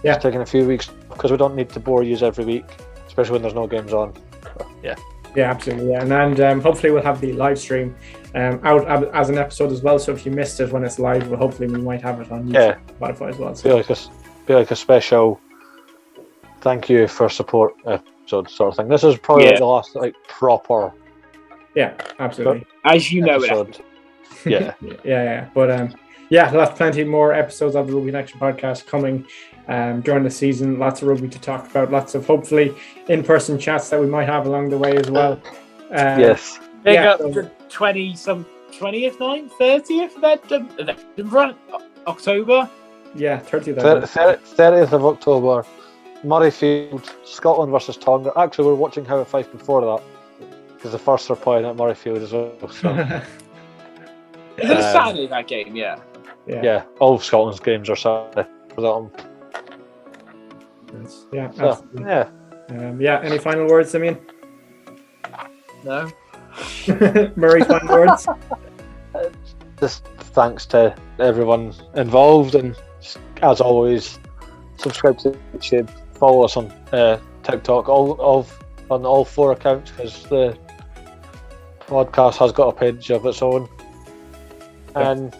Just taking a few weeks because we don't need to bore you every week, especially when there's no games on. But,
Yeah, absolutely. Yeah. And hopefully we'll have the live stream out as an episode as well. So if you missed it when it's live, hopefully we might have it on YouTube, Spotify as well. So
be like a special thank you for support episode sort of thing. This is probably the last proper.
Yeah, absolutely.
As you know
episode.
Yeah. But that's plenty more episodes of the Rugby Connection Podcast coming during the season. Lots of rugby to talk about. Lots of hopefully in-person chats that we might have along the way as well.
Yes.
Big up the 20th, 30th of October.
Yeah, 30th.
30th of October. Murrayfield, Scotland versus Tonga. Actually, we're watching How It Fife before that because the first are playing at Murrayfield as well. So.
Is it a Saturday, that game?
Yeah. All of Scotland's games are Saturday for that one.
Any final words, Simeon?
No.
Murray, final words?
Just thanks to everyone involved, and as always, subscribe to YouTube, follow us on TikTok, on all 4 accounts because the podcast has got a page of its own. And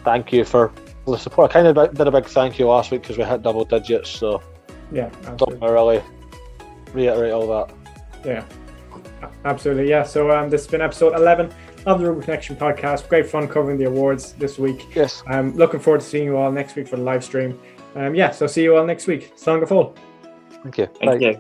thank you for the support. I kind of did a big thank you last week because we hit double digits, so
absolutely.
I really reiterate all that.
Yeah, absolutely. Yeah, so this has been episode 11 of the Rugby Connection Podcast. Great fun covering the awards this week.
Yes.
Looking forward to seeing you all next week for the live stream. So see you all next week. Slán go fóill.
Thank you.
Thank you.